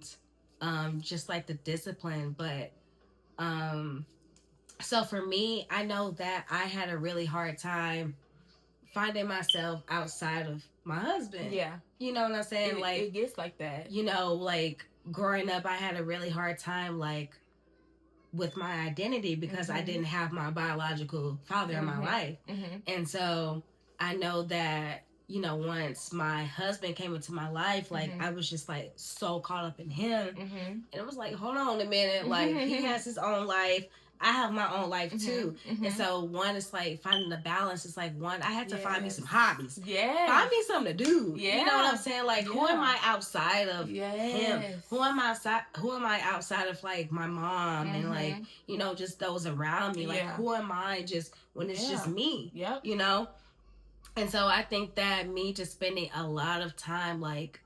just like the discipline. But so for me, I know that I had a really hard time finding myself outside of my husband. Yeah. You know what I'm saying? Like, it gets like that. You know, like growing up, I had a really hard time, like, with my identity because I didn't have my biological father in my life. And so I know that, you know, once my husband came into my life, like, I was just like so caught up in him. And it was like, hold on a minute. Like, he has his own life. I have my own life too. And so one is like finding the balance. It's like, one, I had to find me some hobbies. Find me something to do. You know what I'm saying? Like, who am I outside of him? Who am I outside of like my mom and like, you know, just those around me? Like, who am I just when it's just me? You know? And so I think that me just spending a lot of time like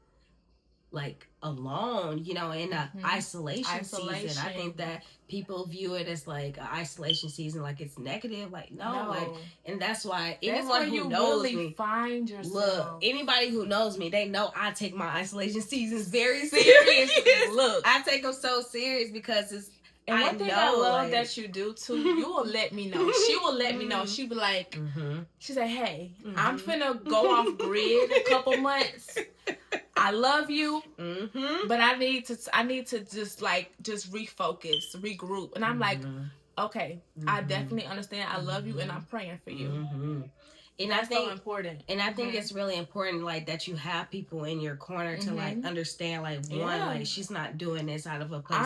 alone, you know, in a isolation season. I think that people view it as like an isolation season, like it's negative. Like, no. Like, and that's why anyone who knows really me, find yourself. Look, anybody who knows me, they know I take my isolation seasons very serious. Look, I take them so serious because it's. And one thing I love that you do too, you will let me know. She will let me know. She'll be like, she said, hey, I'm finna go off grid a couple months. I love you, but I need to just refocus, regroup. And I'm like, okay, I definitely understand. I love you, and I'm praying for you. And that's I think so important. And I think it's really important, like, that you have people in your corner to like understand, like, one, like, she's not doing this out of a place.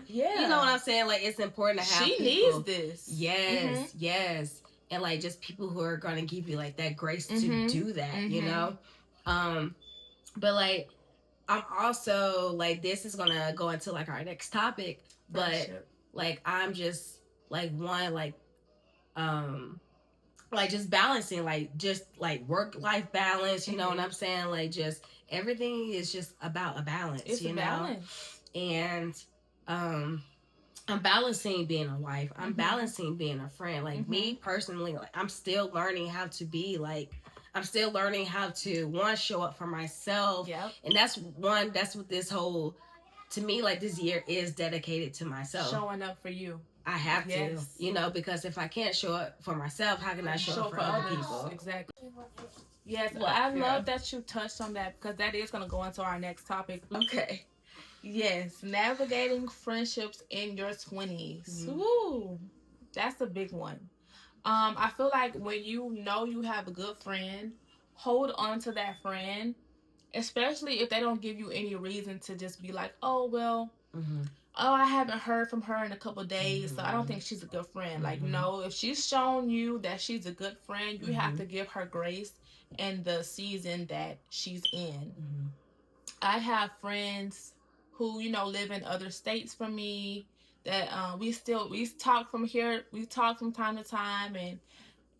You know what I'm saying? Like, it's important to have. She people. needs this. Yes, yes, and like just people who are gonna give you like that grace to do that. You know, but like I'm also like this is gonna go into like our next topic, but like I'm just like one like just balancing, like just like work-life balance, you know what I'm saying? Like just everything is just about a balance, it's you a know? balance. And I'm balancing being a wife. I'm balancing being a friend. Like me personally, like I'm still learning how to be like, I'm still learning how to one, show up for myself. And that's what this whole, to me, like this year is dedicated to myself. Showing up for you. I have to, you know, because if I can't show up for myself, how can I show up for other people? Exactly. Yes, well, I love that you touched on that because that is going to go into our next topic. Okay. Yes, navigating friendships in your 20s. Woo, that's a big one. I feel like when you know you have a good friend, hold on to that friend, especially if they don't give you any reason to just be like, oh, well, oh, I haven't heard from her in a couple of days, so I don't think she's a good friend. Like, no, if she's shown you that she's a good friend, you have to give her grace in the season that she's in. I have friends who, you know, live in other states from me that we talk from here. We talk from time to time, and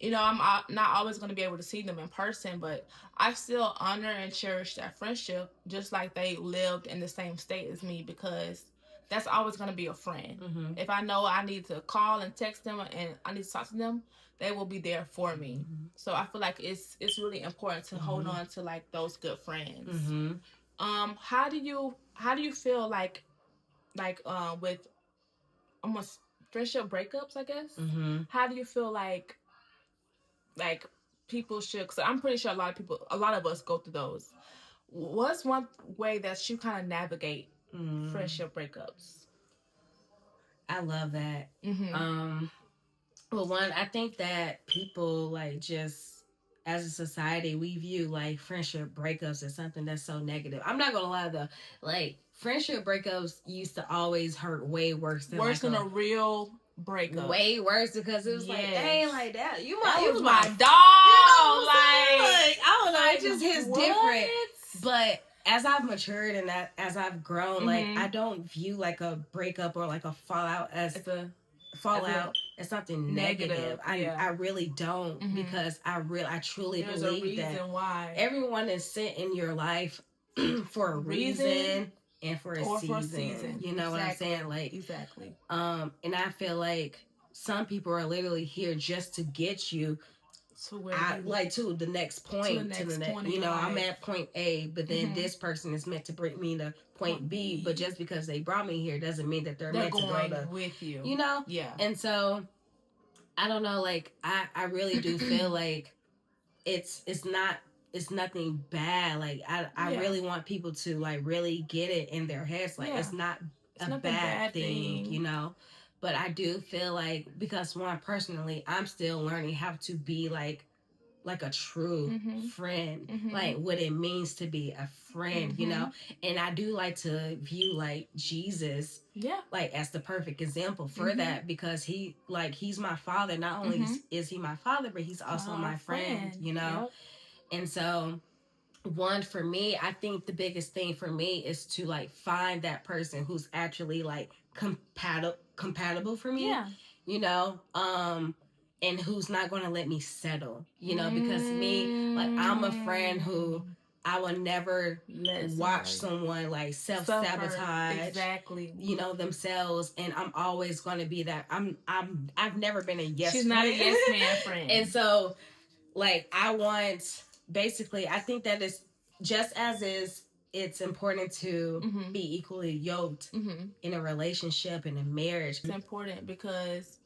you know, I'm not always going to be able to see them in person, but I still honor and cherish that friendship just like they lived in the same state as me, because that's always going to be a friend. If I know I need to call and text them and I need to talk to them, they will be there for me. So I feel like it's really important to hold on to like those good friends. How do you feel like with almost friendship breakups, I guess? How do you feel like people should, because I'm pretty sure a lot of us go through those. What's one way that you kind of navigate friendship breakups? I love that. Well, one, I think that people like just as a society, we view like friendship breakups as something that's so negative. I'm not gonna lie though, like friendship breakups used to always hurt way worse than a real breakup. Way worse, because it was like, dang, like that. You was my dog. You know like I don't know, it just hits different. But as I've matured and as I've grown, like I don't view like a breakup or like a fallout as fall out as something negative. Yeah. I really don't, because I truly There's believe that why everyone is sent in your life for a reason and for a season. You know what I'm saying? Like, exactly. And I feel like some people are literally here just to get you to where to the next point, to the next, you know, I'm at point A, but then this person is meant to bring me to point B, but just because they brought me here doesn't mean that they're meant to go to with you, you know. Yeah. And so I don't know, like I really do feel like it's nothing bad. Like I really want people to like really get it in their heads, like it's not a bad thing, you know. But I do feel like, because one, personally, I'm still learning how to be like a true friend, like what it means to be a friend, you know. And I do like to view like Jesus, like as the perfect example for that, because he's my father. Not only is he my father, but he's also my friend, you know. And so, one, for me, I think the biggest thing for me is to like find that person who's actually like compatible for me, you know, and who's not going to let me settle, you know, because me, like, I'm a friend who I will never watch someone like self-sabotage, you know, themselves, and I'm always going to be that. I've never been a yes She's friend. not a yes man friend. And so, like, I want, basically, I think that it's just as is, it's important to be equally yoked in a relationship, in a marriage. It's important because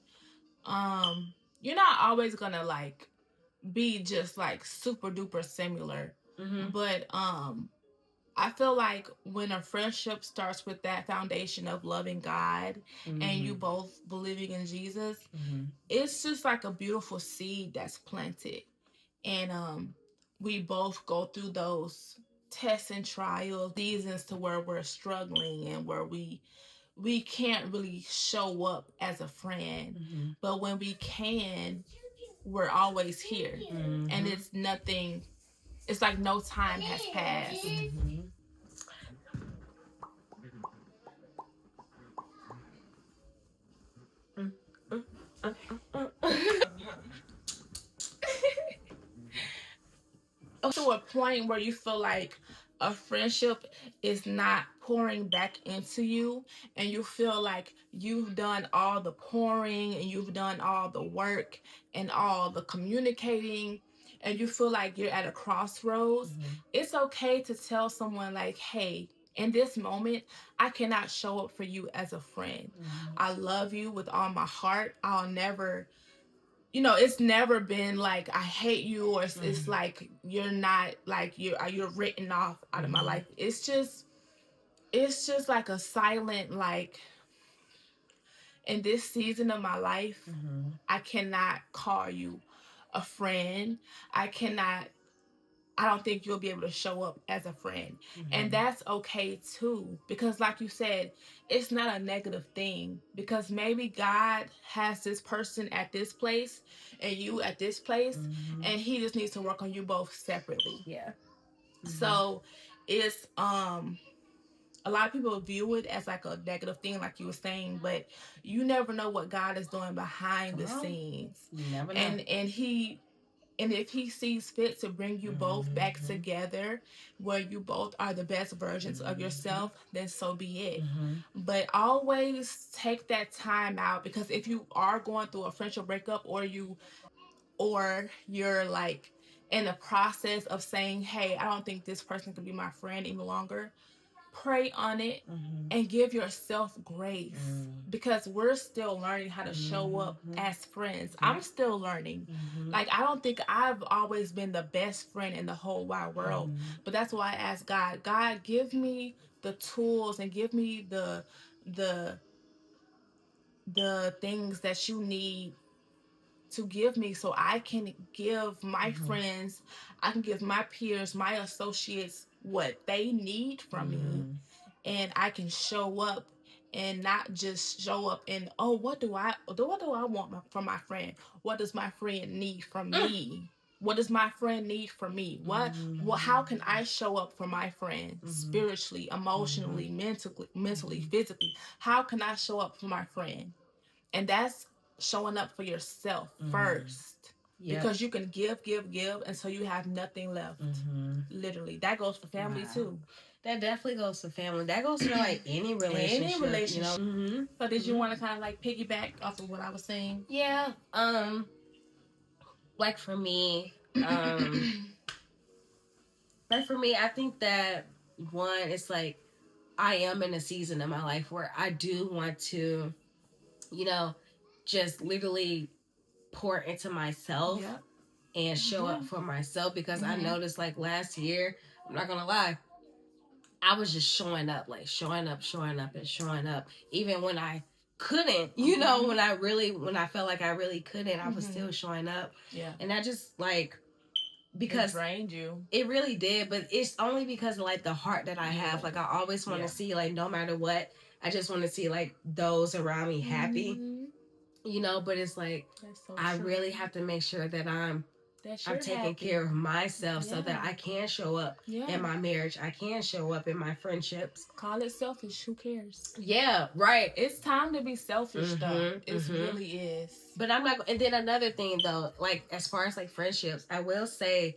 you're not always gonna like be just like super duper similar, but I feel like when a friendship starts with that foundation of loving God and you both believing in Jesus, it's just like a beautiful seed that's planted. And we both go through those tests and trials, seasons to where we're struggling and where we can't really show up as a friend. But when we can, we're always here. And it's nothing, it's like no time has passed. To a point where you feel like a friendship is not pouring back into you, and you feel like you've done all the pouring and you've done all the work and all the communicating, and you feel like you're at a crossroads, it's okay to tell someone like, hey, in this moment, I cannot show up for you as a friend. I love you with all my heart. I'll never, it's never been like I hate you, or it's like you're not, like you're written off out of my life. It's just like a silent, like, in this season of my life, I cannot call you a friend. I don't think you'll be able to show up as a friend. And that's okay too. Because like you said, it's not a negative thing. Because maybe God has this person at this place and you at this place, and he just needs to work on you both separately. Yeah. So it's a lot of people view it as like a negative thing, like you were saying, but you never know what God is doing behind the scenes. You never know. And if he sees fit to bring you both back together, where you both are the best versions of yourself, then so be it. But always take that time out, because if you are going through a friendship breakup, or you're like in the process of saying, hey, I don't think this person can be my friend any longer, pray on it and give yourself grace, because we're still learning how to show up as friends. I'm still learning. Like, I don't think I've always been the best friend in the whole wide world, but that's why I ask God, give me the tools and give me the things that you need to give me, so I can give my friends, I can give my peers, my associates what they need from me, and I can show up and not just show up and, oh, what do I want from my friend? What does my friend need from me? What does my friend need from me? How can I show up for my friend spiritually, emotionally, mentally, physically? How can I show up for my friend? And that's showing up for yourself first. Yep. Because you can give until you have nothing left. Literally. That goes for family too. That definitely goes for family. That goes for like any relationship. Any relationship. You know? So did you want to kind of like piggyback off of what I was saying? Yeah. Like for me, I think that one, it's like I am in a season in my life where I do want to, you know, just literally pour into myself and show up for myself, because I noticed like last year, I'm not gonna lie, I was just showing up, showing up, even when I couldn't, you know, when I felt like I really couldn't, I was still showing up. Yeah. And I just like, because it drained you. It really did, but it's only because of like the heart that I have. Like I always want to see, like, no matter what, I just want to see like those around me happy. You know, but it's like so I really have to make sure that I'm taking care of myself so that I can show up in my marriage. I can show up in my friendships. Call it selfish. Who cares? Yeah, right. It's time to be selfish, though. It really is. But I'm not. And then another thing, though, like as far as like friendships, I will say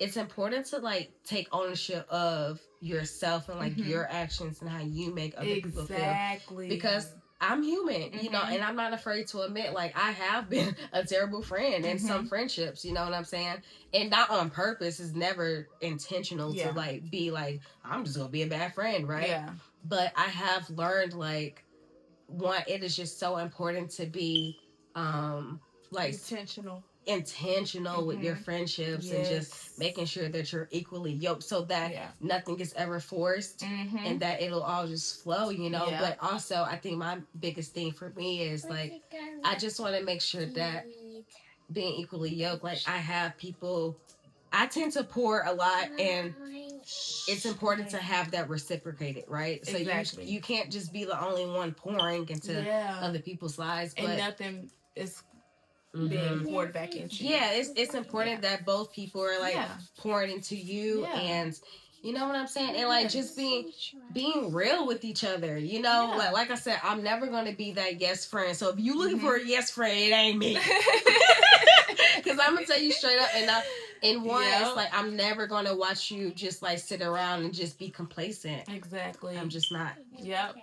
it's important to like take ownership of yourself and like your actions and how you make other people feel. Exactly. Because I'm human, you know, and I'm not afraid to admit, like, I have been a terrible friend in some friendships, you know what I'm saying? And not on purpose. It's never intentional to, like, be like, I'm just going to be a bad friend, right? Yeah. But I have learned, like, one, it is just so important to be, like... intentional with your friendships and just making sure that you're equally yoked so that nothing is ever forced and that it'll all just flow, you know. But also I think my biggest thing for me is like I just want to make sure that being equally yoked, like I have people, I tend to pour a lot, and it's important to have that reciprocated, right? So you can't just be the only one pouring into other people's lives, but and nothing is being poured back into you. Yeah, it's important that both people are like pouring into you, and you know what I'm saying, and like just being real with each other, you know. Like I said, I'm never gonna be that yes friend. So if you looking for a yes friend, it ain't me. Because I'm gonna tell you straight up, and it's like I'm never gonna watch you just like sit around and just be complacent. Exactly. I'm just not. Yep.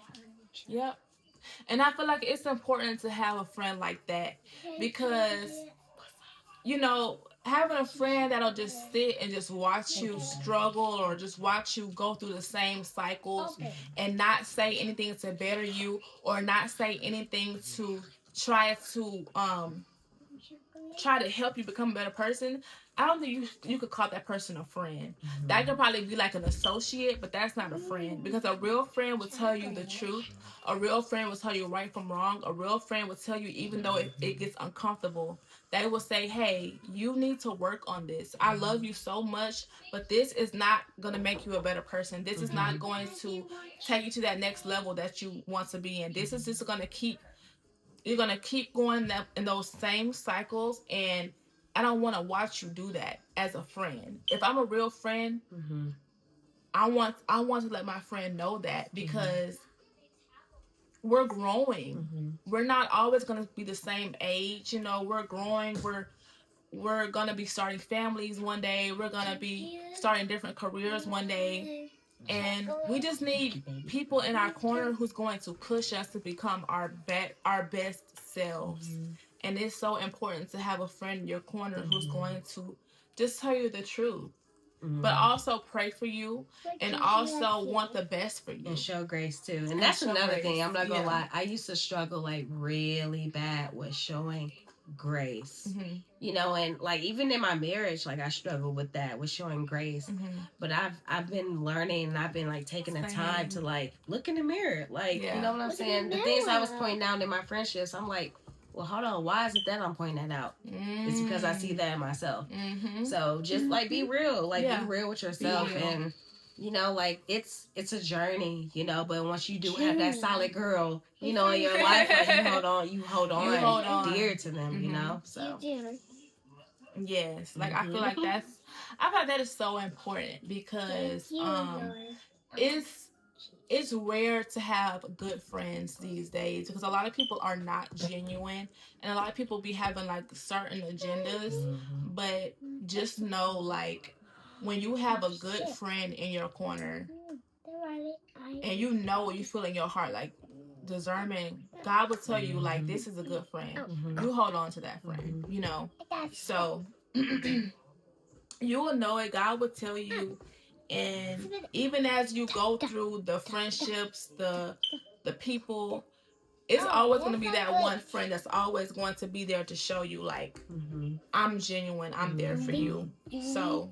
And I feel like it's important to have a friend like that because, you know, having a friend that'll just sit and just watch you struggle or just watch you go through the same cycles and not say anything to better you or not say anything to try to help you become a better person, I don't think you could call that person a friend. That could probably be like an associate, but that's not a friend. Because a real friend will tell you the truth. A real friend will tell you right from wrong. A real friend will tell you even though it gets uncomfortable. They will say, hey, you need to work on this. I love you so much, but this is not going to make you a better person. This is not going to take you to that next level that you want to be in. This is just going to keep... You're going to keep going in those same cycles, and I don't want to watch you do that as a friend. If I'm a real friend, I want to let my friend know that because we're growing. We're not always going to be the same age. You know, we're growing. We're going to be starting families one day. We're going to be starting different careers one day. And we just need people in our corner who's going to push us to become our best selves. And it's so important to have a friend in your corner who's going to just tell you the truth, but also pray for you and also want the best for you. And show grace too. And that's another thing. I'm not going to lie. I used to struggle like really bad with showing grace. You know, and like even in my marriage, like I struggled with that, with showing grace. But I've been learning, and I've been like taking the time to like look in the mirror, like you know what I'm saying. The things I was pointing out in my friendships, I'm like, well, hold on, why is it that I'm pointing that out? It's because I see that in myself. So just like be real, like be real with yourself, and you know, like it's a journey, you know. But once you do have that solid girl, you know, in your life, like you hold on dear to them, you know. So yes, like I feel like I feel like that is so important because it's it's rare to have good friends these days because a lot of people are not genuine and a lot of people be having like certain agendas. But just know, like, when you have a good friend in your corner and you know what you feel in your heart, like discernment, God will tell you, like, this is a good friend. You hold on to that friend, you know. So you will know it. God will tell you. And even as you go through the friendships, the people, it's always going to be that one friend that's always going to be there to show you, like, I'm genuine, I'm there for you. So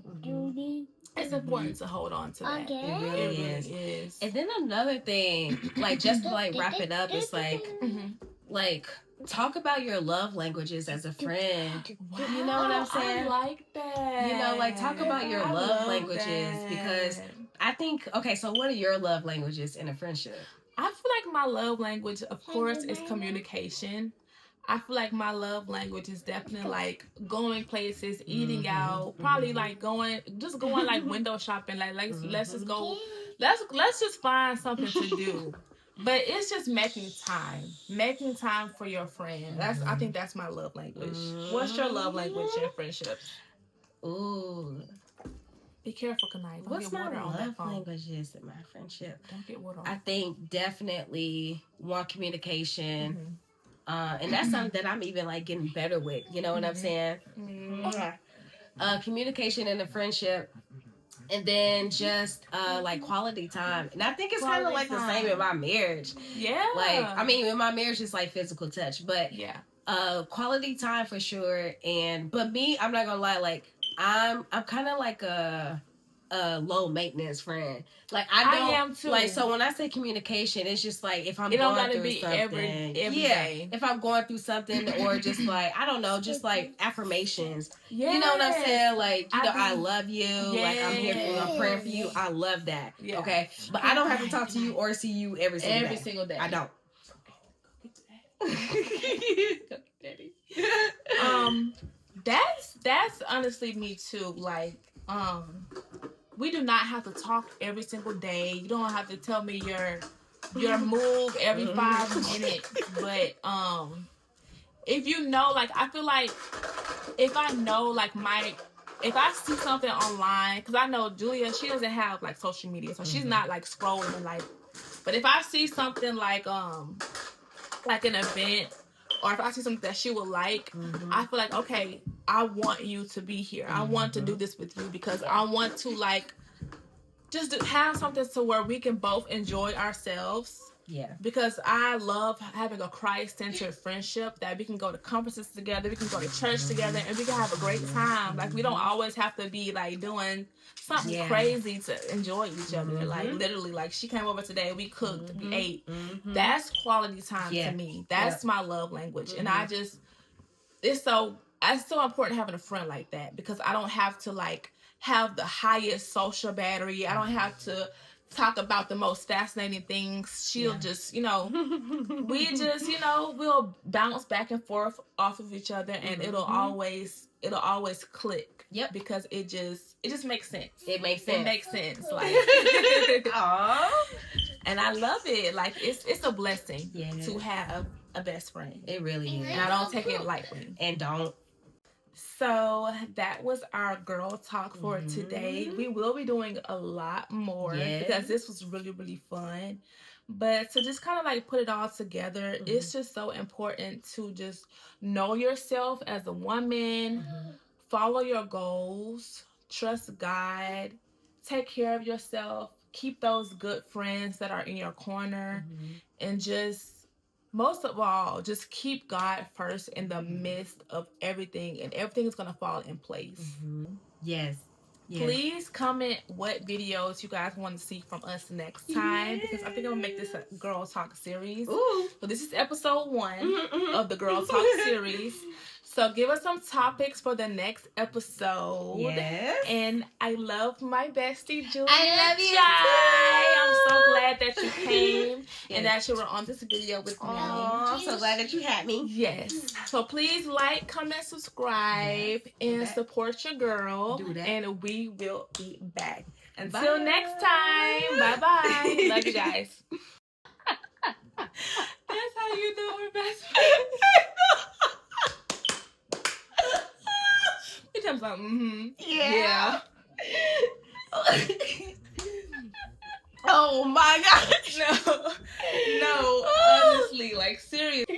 it's important to hold on to that. It really is. And then another thing, like, just to like wrap it up, it's like, like, talk about your love languages as a friend. Wow, you know what I'm saying? I like that. You know, like, talk about your love languages that. because I think, okay, so what are your love languages in a friendship? I feel like my love language, of course, is communication. I feel like my love language is definitely like going places, eating out, probably like going like window shopping. Like let's just go, let's just find something to do. But it's just making time for your friend. I think that's my love language. What's your love language in friendships? Ooh. Be careful, Kanai. Don't What's get water my on that love phone. languages in my friendship? Don't get water on. I think definitely one, communication. And that's something that I'm even like getting better with. You know what I'm saying? Communication in a friendship. And then just like quality time. And I think it's kind of like the same in my marriage. Yeah. Like, I mean, in my marriage it's like physical touch, but yeah. Quality time for sure. But me, I'm not gonna lie, like I'm kind of like a low maintenance friend. Like I am too. Like, so when I say communication, it's just like if I'm going through something, every day. If I'm going through something, or just like, I don't know, just like affirmations. Yes. You know what I'm saying? Like, you know, I love you. Yes. Like, I'm here for you. I'm praying for you. I love that. Yeah. Okay, but I don't have to talk to you or see you every single day. I don't. That's honestly me too. Like, we do not have to talk every single day. You don't have to tell me your move every 5 minutes. But if you know, like, I feel like if I know, like, if I see something online, because I know Julia, she doesn't have like social media, so she's not like scrolling and like. But if I see something like an event, or if I see something that she would like, I feel like, okay, I want you to be here. I want to do this with you because I want to, like, just have something to where we can both enjoy ourselves. Yeah. Because I love having a Christ-centered friendship that we can go to conferences together, we can go to church together, and we can have a great time. Like, we don't always have to be, like, doing something crazy to enjoy each other. Like, literally, like, she came over today, we cooked, we ate. That's quality time to me. That's my love language. And it's so important having a friend like that because I don't have to, like, have the highest social battery. I don't have to talk about the most fascinating things. She'll just, you know, we just, you know, we'll bounce back and forth off of each other, and it'll always click. Yep. Because it just makes sense. It makes sense. Like, aww. And I love it. Like, it's a blessing to have a best friend. It really is. And I don't take it lightly. And don't. So that was our girl talk for today. We will be doing a lot more because this was really, really fun. But to just kind of like put it all together, it's just so important to just know yourself as a woman, follow your goals, trust God, take care of yourself, keep those good friends that are in your corner, and just, most of all, just keep God first in the midst of everything, and everything is going to fall in place. Yes. Please comment what videos you guys want to see from us next time, because I think I'm going to make this a Girl Talk series. Ooh. So this is episode 1 of the Girl Talk series. So give us some topics for the next episode. Yes. And I love my bestie, Julia. I love you too. I'm so glad that you came and that you were on this video with me. I'm so glad that you had me. Yes. So please like, comment, subscribe, and support your girl. Do that. And we will be back. Until next time. Bye-bye. Love you guys. That's how you know we're best friends. Each time's like, Yeah. Oh my gosh. No, honestly, like, seriously.